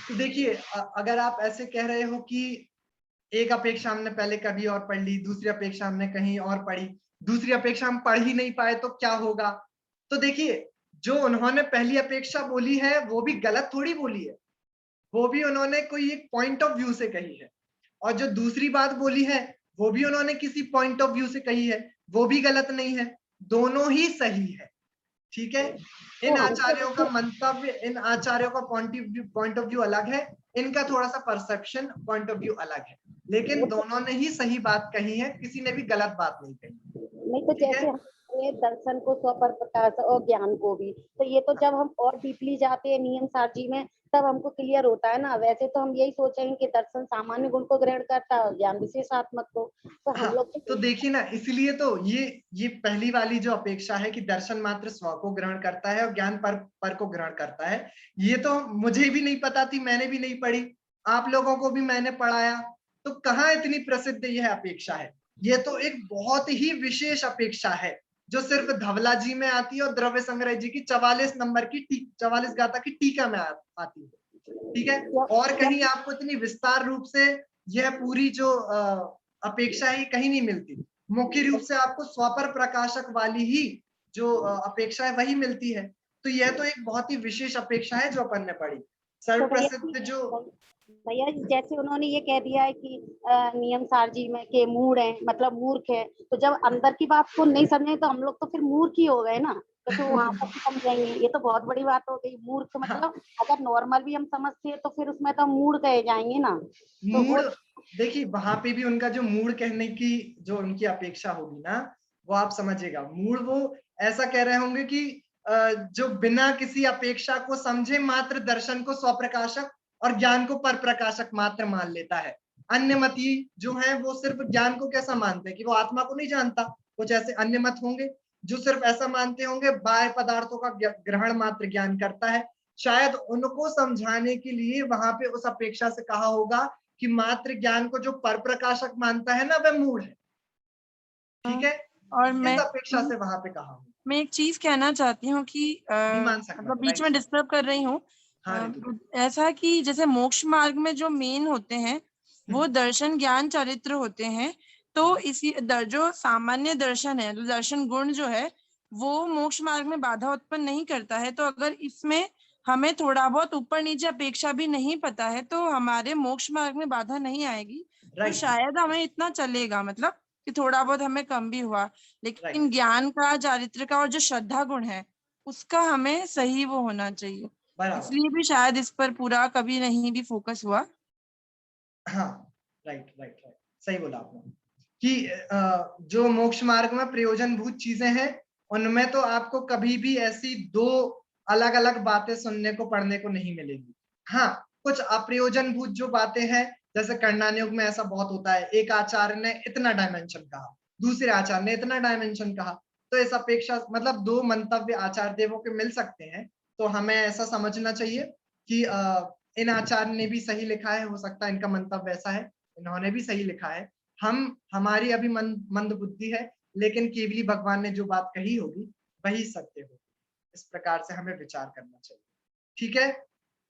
तो देखिए, अगर आप ऐसे कह रहे हो कि एक अपेक्षा हमने पहले कभी और पढ़ ली, दूसरी अपेक्षा हमने कहीं और पढ़ी, दूसरी अपेक्षा हम पढ़ ही नहीं पाए तो क्या होगा? तो देखिए, जो उन्होंने पहली अपेक्षा बोली है वो भी गलत थोड़ी बोली है, वो भी उन्होंने कोई एक पॉइंट ऑफ व्यू से कही है, और जो दूसरी बात बोली है वो भी उन्होंने किसी पॉइंट ऑफ व्यू से कही है, वो भी गलत नहीं है, दोनों ही सही है। ठीक है, इन आचार्यों का मंतव्य, इन आचार्यों का पॉइंट ऑफ व्यू अलग है, इनका थोड़ा सा परसेप्शन पॉइंट ऑफ व्यू अलग है, लेकिन दोनों ने ही सही बात कही है, किसी ने भी गलत बात नहीं कही। नहीं तो ठीक जैसे है, ये दर्शन को स्व पर प्रकाश और ज्ञान को भी, तो ये तो जब हम और डीपली जाते हैं नियम सार जी में तब हमको क्लियर होता है ना। वैसे तो हम यही सोचेंगे कि दर्शन सामान्य गुण को ग्रहण करता है और ज्ञान विशेषात्मक को, तो हम लोग तो देखिए ना, इसलिए तो ये पहली वाली जो अपेक्षा है कि दर्शन मात्र स्व को ग्रहण करता है और ज्ञान पर को ग्रहण करता है, ये तो मुझे भी नहीं पता थी, मैंने भी नहीं पढ़ी, आप लोगों को भी मैंने पढ़ाया। तो कहाँ इतनी प्रसिद्ध यह अपेक्षा है? ये तो एक बहुत ही विशेष अपेक्षा है जो सिर्फ धवला जी में आती है और द्रव्य संग्रह जी की 44 नंबर की 44 गाथा की टीका में आती है। ठीक है, और कहीं आपको इतनी विस्तार रूप से यह पूरी जो अपेक्षा है कहीं नहीं मिलती। मुख्य रूप से आपको स्व पर प्रकाशक वाली ही जो अपेक्षा है वही मिलती है। तो यह तो एक बहुत ही विशेष अपेक्षा है जो अपन ने पढ़ी। सर्वप्रसिद्ध जो भैया जी, जैसे उन्होंने ये कह दिया है कि नियम सार जी में के मूड है, मतलब मूर्ख है, तो जब अंदर की बात को नहीं समझे तो हम लोग तो फिर मूर्ख ही हो गए ना, तो फिर वहां पर समझेंगे। ये तो बहुत बड़ी बात हो गई। मूर्ख मतलब अगर नॉर्मल भी हम समझते हैं तो फिर उसमें तो मूड कहे जाएंगे ना। तो मूड, देखिए वहां पे भी उनका जो मूड कहने की जो उनकी अपेक्षा होगी ना, वो आप समझिएगा, मूड वो ऐसा कह रहे होंगे कि जो बिना किसी अपेक्षा को समझे मात्र दर्शन को स्वप्रकाशक और ज्ञान को पर प्रकाशक मात्र मान लेता है। अन्य मती जो है वो सिर्फ ज्ञान को कैसा मानते हैं कि वो आत्मा को नहीं जानता। कुछ ऐसे अन्य मत होंगे जो सिर्फ ऐसा मानते होंगे बाह्य पदार्थों का ग्रहण मात्र ज्ञान करता है। शायद उनको समझाने के लिए वहां पे उस अपेक्षा से कहा होगा कि मात्र ज्ञान को जो पर प्रकाशक मानता है ना, वह मूढ़ है। ठीक है, और इस अपेक्षा से वहां पे कहा हूँ। मैं एक चीज कहना चाहती हूँ कि मान सकता मतलब बीच में डिस्टर्ब कर रही हूँ। ऐसा कि जैसे मोक्ष मार्ग में जो मेन होते हैं वो दर्शन ज्ञान चरित्र होते हैं, तो इसी जो सामान्य दर्शन है, दर्शन गुण जो है वो मोक्ष मार्ग में बाधा उत्पन्न नहीं करता है। तो अगर इसमें हमें थोड़ा बहुत ऊपर नीचे अपेक्षा भी नहीं पता है तो हमारे मोक्ष मार्ग में बाधा नहीं आएगी। तो शायद हमें इतना चलेगा, मतलब कि थोड़ा बहुत हमें कम भी हुआ, लेकिन ज्ञान का, चारित्र का और जो श्रद्धा गुण है उसका हमें सही वो होना चाहिए। इसलिए भी शायद इस पर पूरा कभी नहीं भी फोकस हुआ। हाँ, राइट, सही बोला आपने कि जो मोक्ष मार्ग में प्रयोजनभूत चीजें हैं उनमें तो आपको कभी भी ऐसी दो अलग अलग बातें सुनने को पढ़ने को नहीं मिलेगी। हाँ, कुछ अप्रयोजनभूत जो बातें हैं, जैसे कर्णान युग में ऐसा बहुत होता है, एक आचार्य ने इतना डायमेंशन कहा, दूसरे आचार्य ने इतना डायमेंशन कहा, तो इस अपेक्षा मतलब दो मंतव्य आचार्य देवों के मिल सकते हैं, तो हमें ऐसा समझना चाहिए कि इन आचार्य ने भी सही लिखा है, हो सकता है इनका मंतव्य ऐसा है, इन्होंने भी सही लिखा है, हमारी अभी मंद बुद्धि है, लेकिन केवली भगवान ने जो बात कही होगी वही सत्य होगी। इस प्रकार से हमें विचार करना चाहिए। ठीक है,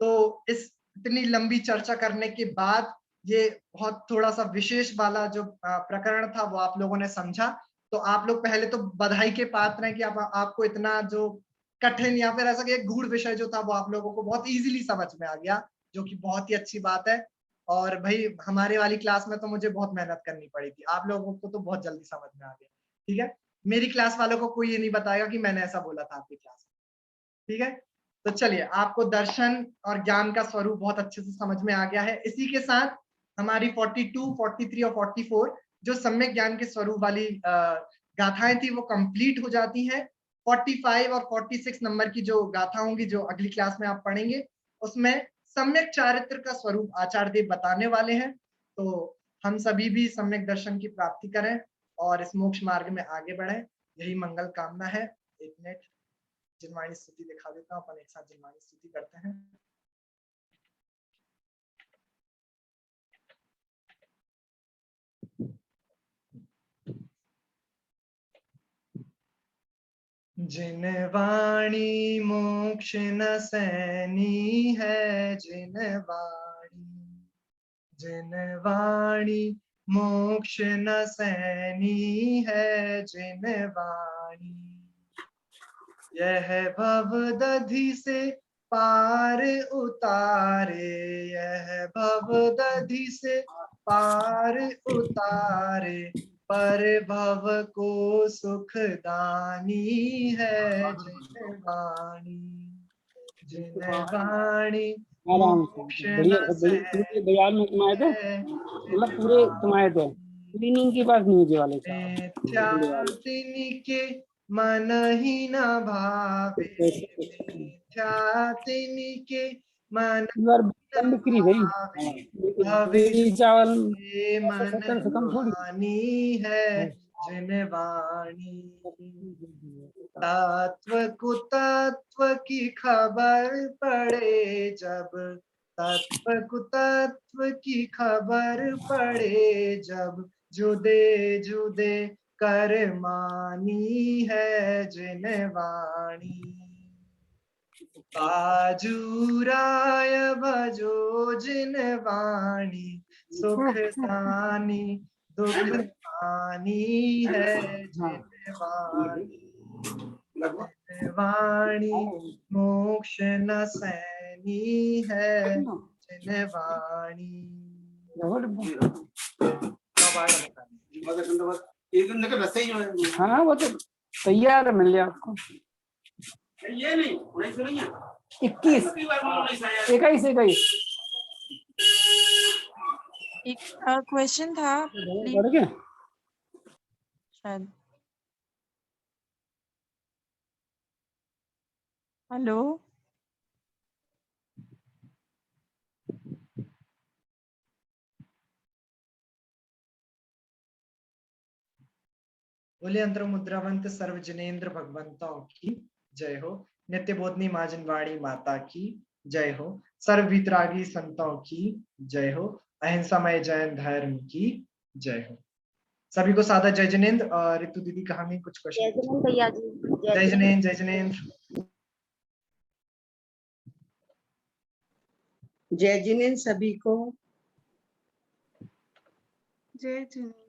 तो इस इतनी लंबी चर्चा करने के बाद ये बहुत थोड़ा सा विशेष वाला जो प्रकरण था वो आप लोगों ने समझा, तो आप लोग पहले तो बधाई के पात्र हैं कि आपको इतना जो कठिन या फिर ऐसा कि गूढ़ विषय जो था वो आप लोगों को बहुत इजीली समझ में आ गया, जो कि बहुत ही अच्छी बात है। और भाई हमारे वाली क्लास में तो मुझे बहुत मेहनत करनी पड़ी थी, आप लोगों को तो बहुत जल्दी समझ में आ गया। ठीक है, मेरी क्लास वालों को कोई ये नहीं बताएगा कि मैंने ऐसा बोला था आपकी क्लास में। ठीक है, तो चलिए, आपको दर्शन और ज्ञान का स्वरूप बहुत अच्छे से समझ में आ गया है। इसी के साथ हमारी 42, 43 और 44 जो सम्यक ज्ञान के स्वरूप वाली गाथाएं थी वो कंप्लीट हो जाती हैं। 45 और 46 नंबर की जो गाथा होंगी जो अगली क्लास में आप पढ़ेंगे, उसमें सम्यक चारित्र का स्वरूप आचार्य देव बताने वाले हैं। तो हम सभी भी सम्यक दर्शन की प्राप्ति करें और इस मोक्ष मार्ग में आगे बढ़ें, यही मंगल कामना है। एक मिनट जिनवाणी स्तुति दिखा देता हूँ, अपन एक साथ जिनवाणी स्तुति करते हैं। जिनवाणी मोक्ष न सैनी है, जिनवाणी मोक्ष न सैनी है, जिनवाणी यह भव दधि से पार उतारे, यह भव दधि से पार उतारे, पर भव को सुख दानी है, जिनवाणी जिनवाणी मोक्ष न सैनी दयाल में तुम आए थे, मतलब पूरे तुम आए थे, क्लीनिंग के पास नहीं वाले मिथ्यातिनि के मन ही न भावे, मिथ्यातिनि के मन बिक्री भाई चावल मन मानी है, जिनवाणी तत्व कुतत्व की खबर पड़े जब, तत्व कुतत्व की खबर पड़े जब, जुदे जुदे कर मानी है, जिनवाणी बाजूराय भजो जिनवाणी, सुख सानी दुख पानी है, जिनवाणी जिनवाणी मोक्ष न सैनी है, जिनवाणी। हाँ वो तो तैयार है, मिल जाए आपको। ये नहीं 21 एक क्वेश्चन था शायद। हेलो, बोले अंतर मुद्रावंत सर्व जनेन्द्र भगवंतों की जय हो। नित्य बोधनी माँ जिनवाणी माता की जय हो। सर्व वितरागी संतों की जय हो। अहिंसामय जैन धर्म की जय हो। सभी को सादर जय जिनेंद्र। और ऋतु दीदी कहानी कुछ जय क्वेश्चन? जिनेंद्र भैया जी। जय जिनेंद्र, जय जिनेंद्र। जय जिनेंद्र सभी को। जय जिनेंद्र।